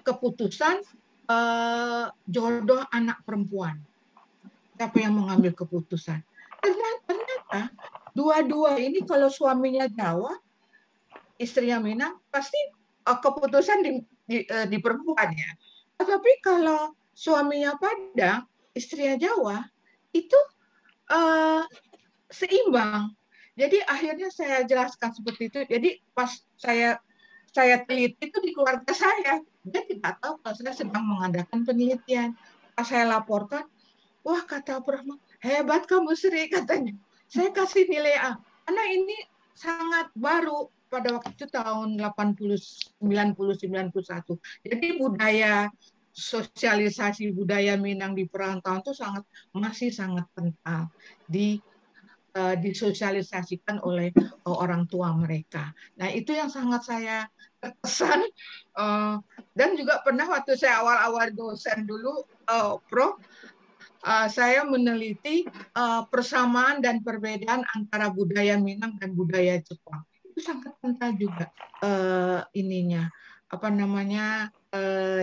keputusan jodoh anak perempuan. Siapa yang mengambil keputusan? Ternyata 2 ini kalau suaminya Jawa, istrinya Minang, pasti keputusan di perempuan, ya. Tapi kalau suaminya Padang, istrinya Jawa, itu seimbang. Jadi akhirnya saya jelaskan seperti itu. Jadi pas saya teliti itu di keluarga saya, dia tidak tahu kalau saya sedang mengadakan penelitian. Pas saya laporkan, wah, kata Prof, hebat kamu Sri, katanya. Saya kasih nilai A. Karena ini sangat baru pada waktu itu tahun 80, 90, 91. Jadi budaya sosialisasi budaya Minang di perantauan itu masih sangat kental disosialisasikan oleh orang tua mereka. Nah, itu yang sangat saya terkesan. Dan juga pernah waktu saya awal-awal dosen dulu, Prof, saya meneliti persamaan dan perbedaan antara budaya Minang dan budaya Jepang. Itu sangat kental juga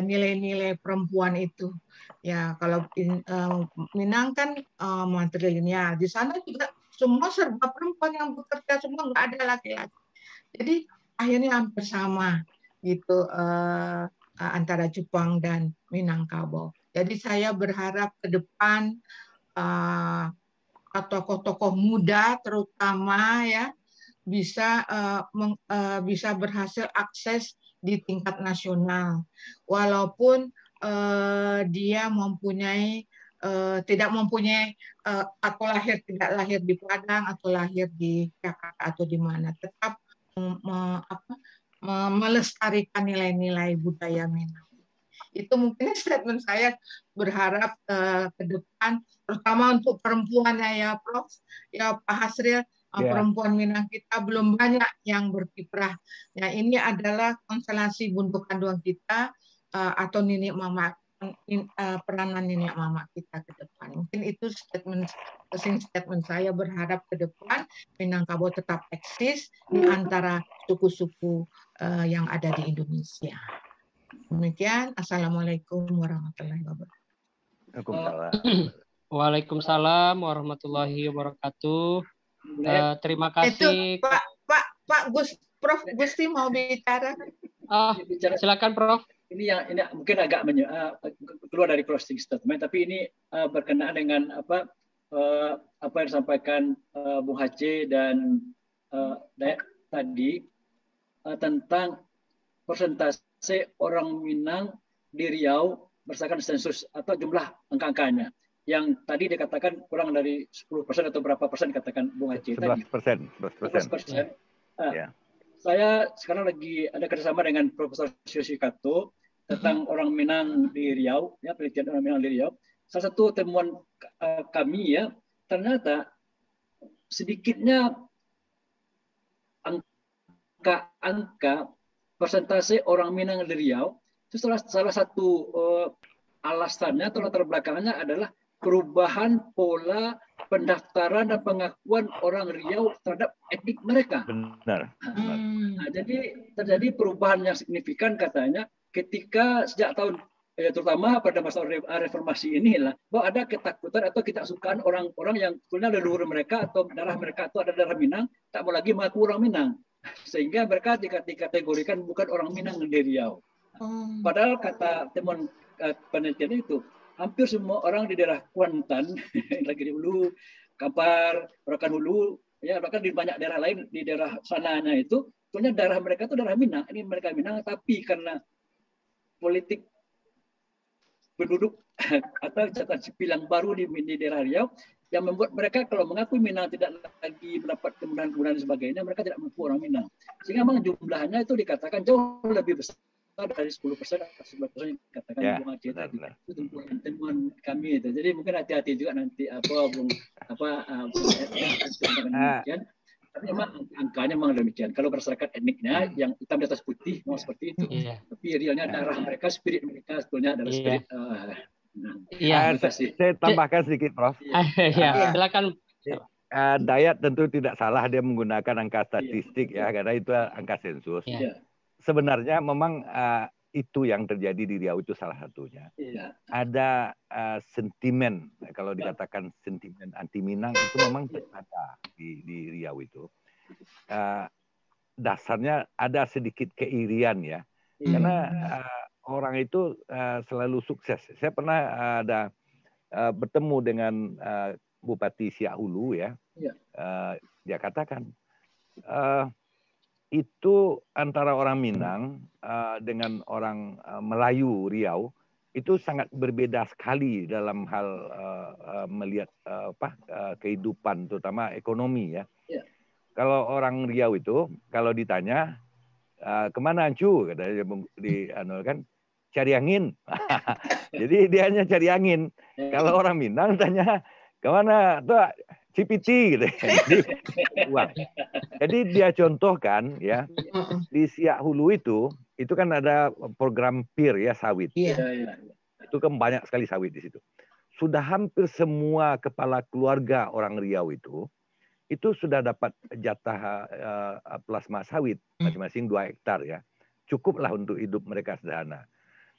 nilai-nilai perempuan itu. Ya, kalau Minang kan matrilineal. Di sana juga semua serba perempuan yang bekerja, semua nggak ada laki-laki. Jadi akhirnya hampir sama gitu antara Jepang dan Minangkabau. Jadi saya berharap ke depan tokoh-tokoh muda terutama, ya, bisa berhasil akses di tingkat nasional, walaupun dia tidak mempunyai atau tidak lahir di Padang atau lahir di Jakarta atau di mana, tetap melestarikan nilai-nilai budaya Minang. Itu mungkin statement saya, berharap ke depan, terutama untuk perempuannya ya Prof, ya Pak Hasril, perempuan Minang kita belum banyak yang berkiprah. Nah, ini adalah konstelasi Buntu Kanduang kita atau nenek mama, peranan nenek mama kita ke depan. Mungkin itu closing statement saya, berharap ke depan Minangkabau tetap eksis di antara suku-suku yang ada di Indonesia. Demikian, Assalamualaikum warahmatullahi wabarakatuh. Waalaikumsalam warahmatullahi wabarakatuh. Terima kasih. Itu, Pak Prof Gusti mau bicara. Silakan Prof. Ini mungkin agak keluar dari closing statement, tapi ini berkenaan dengan apa yang disampaikan Bung Hace dan Dayak tadi tentang persentase orang Minang di Riau berdasarkan sensus atau jumlah angka-angkanya. Yang tadi dikatakan kurang dari 10% atau berapa persen dikatakan Bung Hace tadi. 11%. Saya sekarang lagi ada kerjasama dengan Profesor Yosi Kato tentang orang Minang di Riau, ya, penelitian orang Minang di Riau. Salah satu temuan kami ya, ternyata sedikitnya angka persentase orang Minang di Riau itu salah satu alasannya atau latar belakangnya adalah perubahan pola pendaftaran dan pengakuan orang Riau terhadap etnik mereka. Benar. Nah, jadi terjadi perubahan yang signifikan katanya ketika sejak tahun terutama pada masa reformasi inilah bahwa ada ketakutan atau ketidaksukaan orang-orang yang sebetulnya leluhur mereka atau darah mereka itu ada darah Minang tak mau lagi mengaku orang Minang. Sehingga mereka dikategorikan bukan orang Minang di Riau. Padahal kata temuan penelitian itu, hampir semua orang di daerah Kuantan, lagi di Hulu, Kampar, Rokan Hulu, ya bahkan di banyak daerah lain di daerah sananya itu, sebetulnya darah mereka itu darah Minang. Ini mereka Minang, tapi karena politik penduduk atau catatan sipil yang baru di daerah Riau, yang membuat mereka kalau mengakui Minang tidak lagi mendapat kemudahan-kemudahan dan sebagainya, mereka tidak mengaku orang Minang. Sehingga memang jumlahnya itu dikatakan jauh lebih besar dari 10% atau 11% yang dikatakan Bung Aceh tadi. Itu temuan kami itu. Jadi mungkin hati-hati juga nanti tapi memang angkanya memang demikian. Kalau berdasarkan etniknya yang hitam di atas putih memang seperti itu. Tapi realnya darah mereka, spirit mereka sebetulnya adalah spirit saya tambahkan sedikit, Prof. Silakan. Dayat tentu tidak salah dia menggunakan angka statistik ya, karena itu angka sensus. Sebenarnya memang itu yang terjadi di Riau itu salah satunya. Ada sentimen, kalau dikatakan sentimen anti Minang itu memang ada di Riau itu. Dasarnya ada sedikit keirian ya, karena orang itu selalu sukses. Saya pernah bertemu dengan Bupati Siak Hulu ya. Dia katakan itu antara orang Minang dengan orang Melayu Riau itu sangat berbeda sekali dalam hal melihat kehidupan terutama ekonomi ya. Kalau orang Riau itu kalau ditanya kemana Ancu, katanya kan cari angin. Jadi dia hanya cari angin. Kalau orang Minang tanya kemana tuh Cipiti gitu. Jadi dia contohkan ya di Siak Hulu itu kan ada program PIR ya sawit. Itu kan banyak sekali sawit di situ. Sudah hampir semua kepala keluarga orang Riau itu sudah dapat jatah plasma sawit masing-masing 2 hektar ya. Cukuplah untuk hidup mereka sederhana.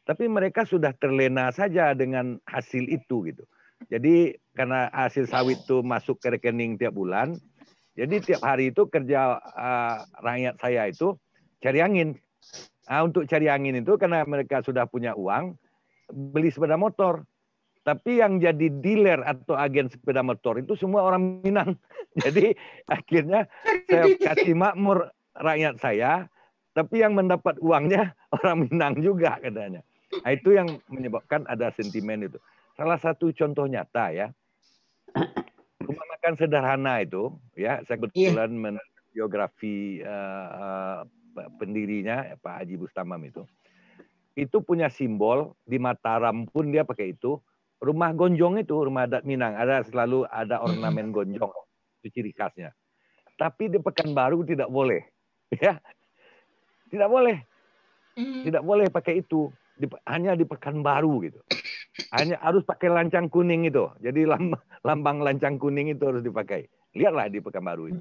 Tapi mereka sudah terlena saja dengan hasil itu gitu. Jadi karena hasil sawit itu masuk ke rekening tiap bulan, jadi tiap hari itu kerja rakyat saya itu cari angin. Untuk cari angin itu karena mereka sudah punya uang, beli sepeda motor. Tapi yang jadi dealer atau agen sepeda motor itu semua orang Minang. Jadi akhirnya saya kasih makmur rakyat saya, tapi yang mendapat uangnya orang Minang juga katanya. Nah, itu yang menyebabkan ada sentimen itu. Salah satu contoh nyata ya, rumah makan sederhana itu, ya saya kebetulan biografi pendirinya Pak Haji Bustamam itu punya simbol di Mataram pun dia pakai itu. Rumah gonjong itu, rumah adat Minang, selalu ada ornamen gonjong, itu ciri khasnya. Tapi di Pekanbaru tidak boleh, ya, tidak boleh pakai itu, hanya di Pekanbaru gitu. Hanya harus pakai lancang kuning itu, jadi lambang lancang kuning itu harus dipakai. Lihatlah di Pekanbaru itu.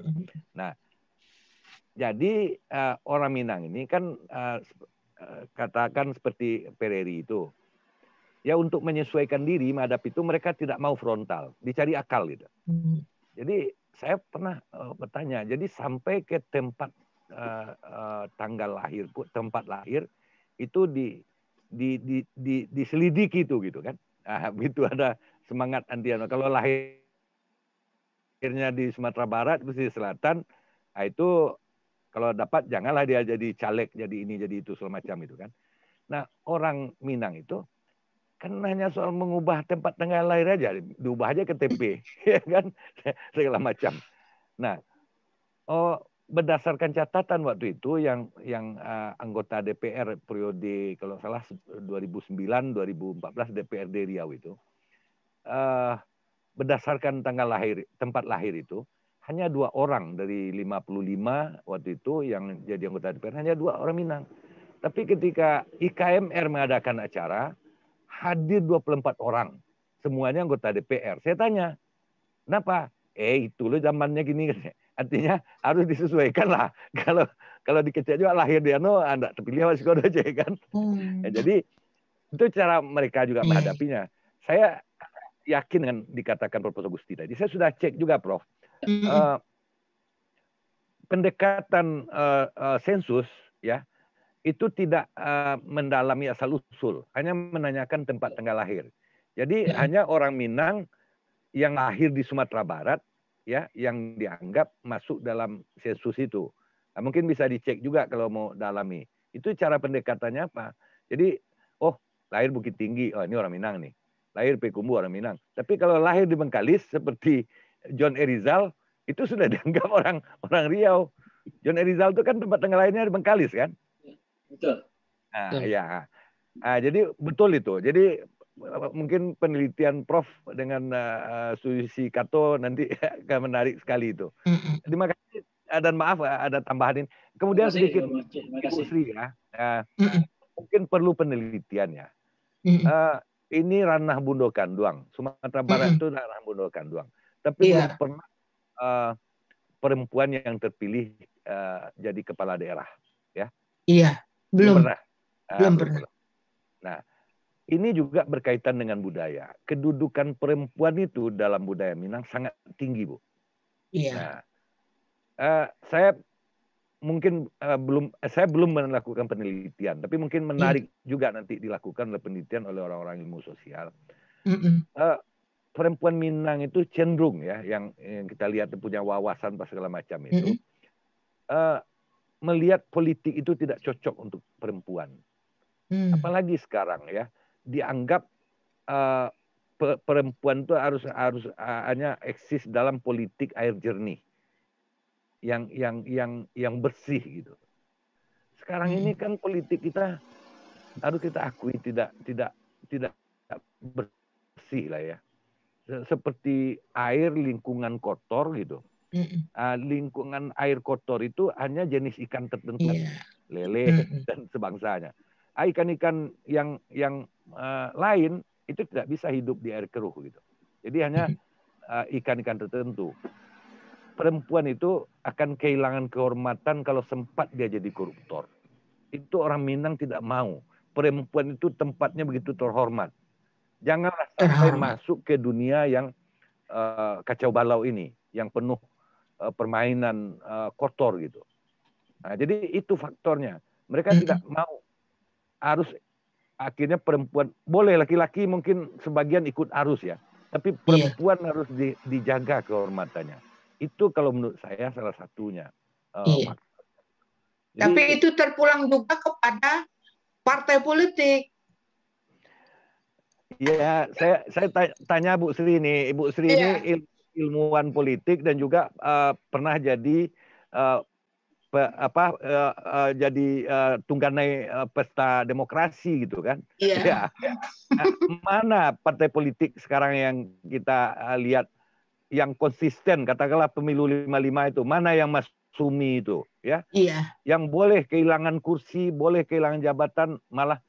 Nah, jadi orang Minang ini kan katakan seperti Pereri itu. Ya untuk menyesuaikan diri menghadapi itu mereka tidak mau frontal, dicari akal gitu. Jadi saya pernah bertanya, jadi sampai ke tempat tanggal lahir, tempat lahir itu diselidiki itu gitu kan. Nah, begitu ada semangat antiano. Kalau lahirnya di Sumatera Barat, di Selatan, nah itu kalau dapat janganlah dia jadi caleg, jadi ini, jadi itu segala macam itu kan. Nah orang Minang itu kan hanya soal mengubah tempat tanggal lahir aja, diubah aja ke TP, ya kan, segala macam. Nah, berdasarkan catatan waktu itu yang anggota DPR periode kalau salah 2009-2014 DPRD Riau itu, berdasarkan tanggal lahir, tempat lahir itu hanya 2 orang dari 55 waktu itu yang jadi anggota DPR, hanya 2 orang Minang. Tapi ketika IKMR mengadakan acara, hadir 24 orang. Semuanya anggota DPR. Saya tanya, kenapa? Itu loh zamannya gini. Artinya harus disesuaikan lah. Kalau dikecek juga lahir dia anda terpilih masih kode aja kan. Ya, jadi itu cara mereka juga menghadapinya. Saya yakin dengan dikatakan Prof. Gusti tadi. Saya sudah cek juga Prof. Pendekatan sensus ya itu tidak mendalami asal-usul, hanya menanyakan tempat tanggal lahir. Jadi hanya orang Minang yang lahir di Sumatera Barat, ya, yang dianggap masuk dalam sensus itu. Nah, mungkin bisa dicek juga kalau mau dalami. Itu cara pendekatannya apa? Jadi, lahir Bukit Tinggi, ini orang Minang nih. Lahir Pekumbu orang Minang. Tapi kalau lahir di Bengkalis seperti John Erizal, itu sudah dianggap orang Riau. John Erizal itu kan tempat tanggal lahirnya di Bengkalis kan? Betul. Nah, ya. Jadi betul itu. Jadi mungkin penelitian Prof dengan Susi Kato nanti akan menarik sekali itu. Terima kasih dan maaf ada tambahan ini. Kemudian sedikit Ibu Sri ya. Mungkin perlu penelitian ya. Ini ranah Bundo Kanduang. Sumatera Barat itu ranah Bundo Kanduang. Tapi belum pernah perempuan yang terpilih jadi kepala daerah. Ya. Iya. Belum pernah. Nah, ini juga berkaitan dengan budaya. Kedudukan perempuan itu dalam budaya Minang sangat tinggi, Bu. Iya. Nah, saya belum melakukan penelitian, tapi mungkin menarik juga nanti dilakukan oleh penelitian oleh orang-orang ilmu sosial. Perempuan Minang itu cenderung ya, yang kita lihat punya wawasan segala macam itu. Melihat politik itu tidak cocok untuk perempuan. Apalagi sekarang ya, dianggap perempuan itu harus hanya eksis dalam politik air jernih. Yang bersih gitu. Sekarang ini kan politik kita harus kita akui tidak bersih lah ya. Seperti air lingkungan kotor gitu. Lingkungan air kotor itu hanya jenis ikan tertentu, lele dan sebangsanya. Ikan-ikan yang lain itu tidak bisa hidup di air keruh gitu. Jadi hanya ikan-ikan tertentu. Perempuan itu akan kehilangan kehormatan kalau sempat dia jadi koruptor. Itu orang Minang tidak mau. Perempuan itu tempatnya begitu terhormat. Janganlah sampai masuk ke dunia yang kacau balau ini, yang penuh permainan kotor gitu. Nah, jadi itu faktornya. Mereka tidak mau. Harus akhirnya perempuan, boleh laki-laki mungkin sebagian ikut arus ya. Tapi perempuan harus dijaga kehormatannya. Itu kalau menurut saya salah satunya. Jadi, tapi itu terpulang juga kepada partai politik. Ya, saya tanya Bu Sri ini. Ibu Sri ini ilmuwan politik dan juga pernah jadi jadi tungganai pesta demokrasi gitu kan. Iya. Ya. Mana partai politik sekarang yang kita lihat yang konsisten, katakanlah pemilu 55 itu, mana yang masumi itu, ya? Iya. Yang boleh kehilangan kursi, boleh kehilangan jabatan, malah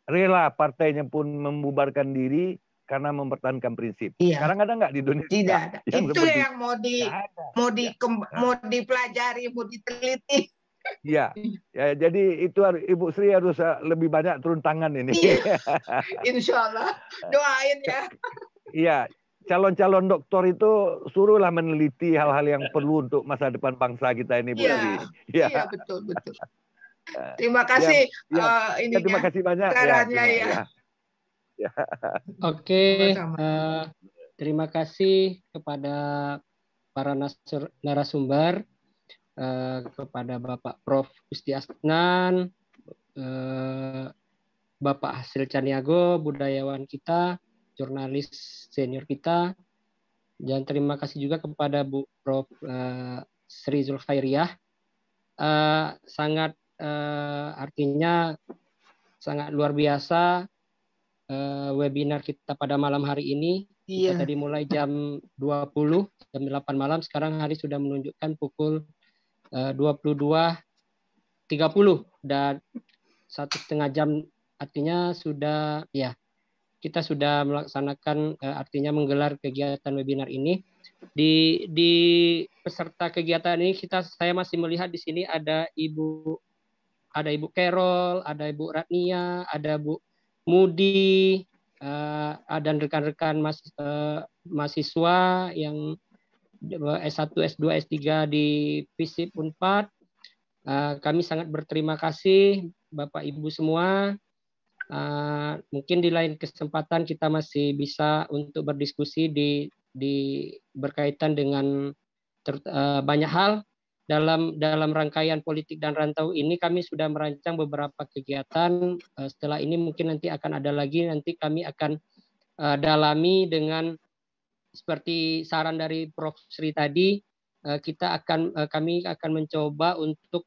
rela partainya pun membubarkan diri karena mempertahankan prinsip. Iya. Sekarang ada nggak di Indonesia? Tidak ada. Yang Itu seperti yang mau dipelajari, mau diteliti. Iya. Ya, jadi itu Ibu Sri harus lebih banyak turun tangan ini. Iya. Insya Allah. Doain ya. Iya. Calon-calon doktor itu suruhlah meneliti hal-hal yang perlu untuk masa depan bangsa kita ini, Bu Sri. Iya. Iya, betul. Terima kasih. Terima kasih banyak. Caranya ya. Oke, terima kasih kepada para narasumber, kepada Bapak Prof. Gusti Asnan, Bapak Hasil Caniago, budayawan kita, jurnalis senior kita, dan terima kasih juga kepada Bu Prof. Sri Zulkhairiah. Artinya sangat luar biasa webinar kita pada malam hari ini. Kita tadi mulai jam 20, jam 8 malam, sekarang hari sudah menunjukkan pukul 22.30 dan 1,5 jam, artinya sudah kita sudah melaksanakan, artinya menggelar kegiatan webinar ini. Di peserta kegiatan ini saya masih melihat di sini ada Ibu Carol, ada Ibu Ratnia, ada Bu Mudi, dan rekan-rekan mahasiswa yang S1, S2, S3 di FISIP Unpad. Kami sangat berterima kasih Bapak Ibu semua. Mungkin di lain kesempatan kita masih bisa untuk berdiskusi berkaitan dengan banyak hal. Dalam rangkaian politik dan rantau ini kami sudah merancang beberapa kegiatan. Setelah ini mungkin nanti akan ada lagi, nanti kami akan dalami dengan seperti saran dari Prof. Sri tadi. Kami akan mencoba untuk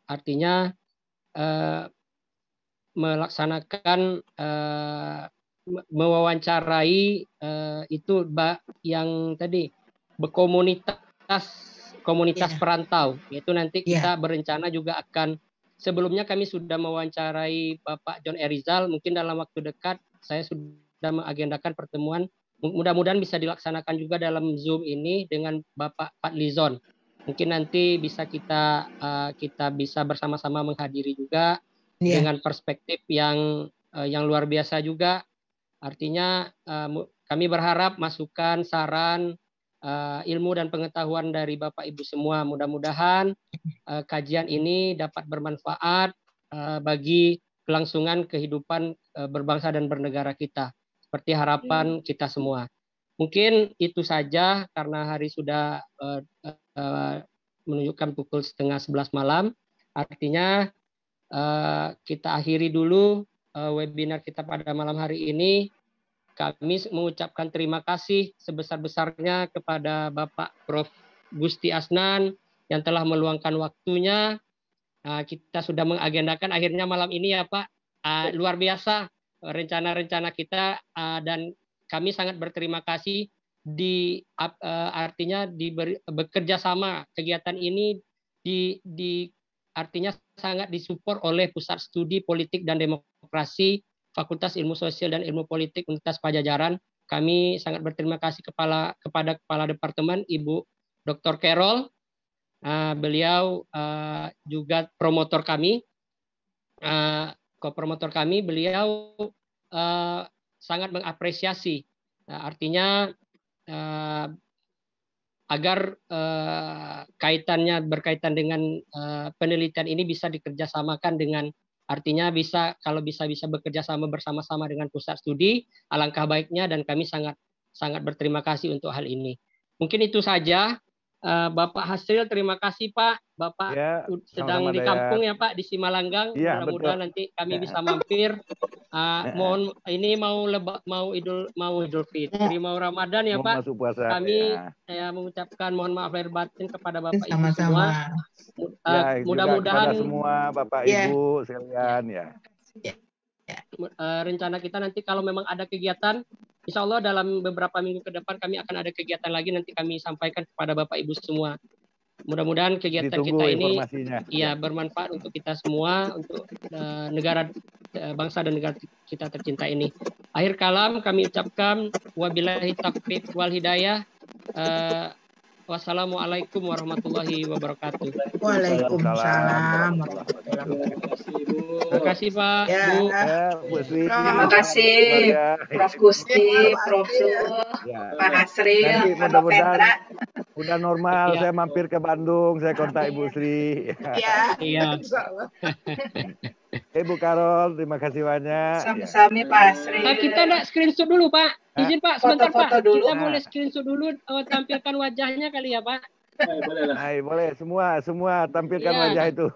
artinya melaksanakan mewawancarai itu yang tadi komunitas perantau, yaitu nanti kita berencana juga akan, sebelumnya kami sudah mewawancarai Bapak John Erizal, mungkin dalam waktu dekat saya sudah mengagendakan pertemuan, mudah-mudahan bisa dilaksanakan juga dalam Zoom ini dengan Bapak Fadlizon. Mungkin nanti bisa kita bisa bersama-sama menghadiri juga dengan perspektif yang luar biasa juga. Artinya kami berharap masukan, saran, ilmu dan pengetahuan dari Bapak Ibu semua. Mudah-mudahan kajian ini dapat bermanfaat bagi kelangsungan kehidupan berbangsa dan bernegara kita, seperti harapan kita semua. Mungkin itu saja karena hari sudah menunjukkan pukul 10:30 malam. Artinya kita akhiri dulu webinar kita pada malam hari ini. Kami mengucapkan terima kasih sebesar-besarnya kepada Bapak Prof. Gusti Asnan yang telah meluangkan waktunya. Kita sudah mengagendakan akhirnya malam ini ya Pak. Luar biasa rencana-rencana kita, dan kami sangat berterima kasih artinya bekerja sama kegiatan ini artinya sangat disupport oleh Pusat Studi Politik dan Demokrasi Fakultas Ilmu Sosial dan Ilmu Politik Universitas Padjadjaran. Kami sangat berterima kasih kepada Kepala Departemen Ibu Dr. Carol. Beliau juga promotor kami, ko-promotor kami. Beliau sangat mengapresiasi, artinya agar berkaitan dengan penelitian ini bisa dikerjasamakan dengan, artinya kalau bisa bekerja sama bersama-sama dengan pusat studi, alangkah baiknya, dan kami sangat berterima kasih untuk hal ini. Mungkin itu saja. Bapak Hasril, terima kasih Pak. Bapak Ya, sedang sama-sama, di Dayat. kampung ya Pak, di Simalanggang. Iya, Mudah-mudahan nanti kami bisa mampir. Mohon ini mau Idul Fitri, mau Ramadan ya Mau Pak. masuk puasa, Kami ya. mengucapkan mohon maaf lahir batin kepada Bapak Ibu semua. Sama-sama. Ya, juga Mudah-mudahan kepada semua Bapak Ya. Ibu sekalian ya. rencana kita nanti kalau memang ada kegiatan, insya Allah dalam beberapa minggu ke depan kami akan ada kegiatan lagi, nanti kami sampaikan kepada Bapak Ibu semua. Mudah-mudahan kegiatan Ditunggu kita ini informasinya. ya bermanfaat untuk kita semua, untuk negara bangsa dan negara kita tercinta ini. Akhir kalam kami ucapkan wabillahi taufiq wal hidayah. Wassalamualaikum warahmatullahi wabarakatuh. Waalaikumsalam. Terima kasih Pak, Ya. Bu. Bu Sri. Terima kasih Prof. Gusti, Prof. Sul, Ya. Pak Hasril, Nanti Pak mudah-mudahan Petra. udah normal, Iya. saya mampir ke Bandung, saya kontak Ibu Sri. Ya. Iya. Ibu Karol, terima kasih banyak. Sami-sami Pak Hasril. Kita nak screenshot dulu Pak. Izin Pak, sebentar Foto-foto Pak. dulu. Kita boleh screenshot dulu, tampilkan wajahnya kali ya Pak. Boleh lah. Boleh semua tampilkan Iya. wajah itu.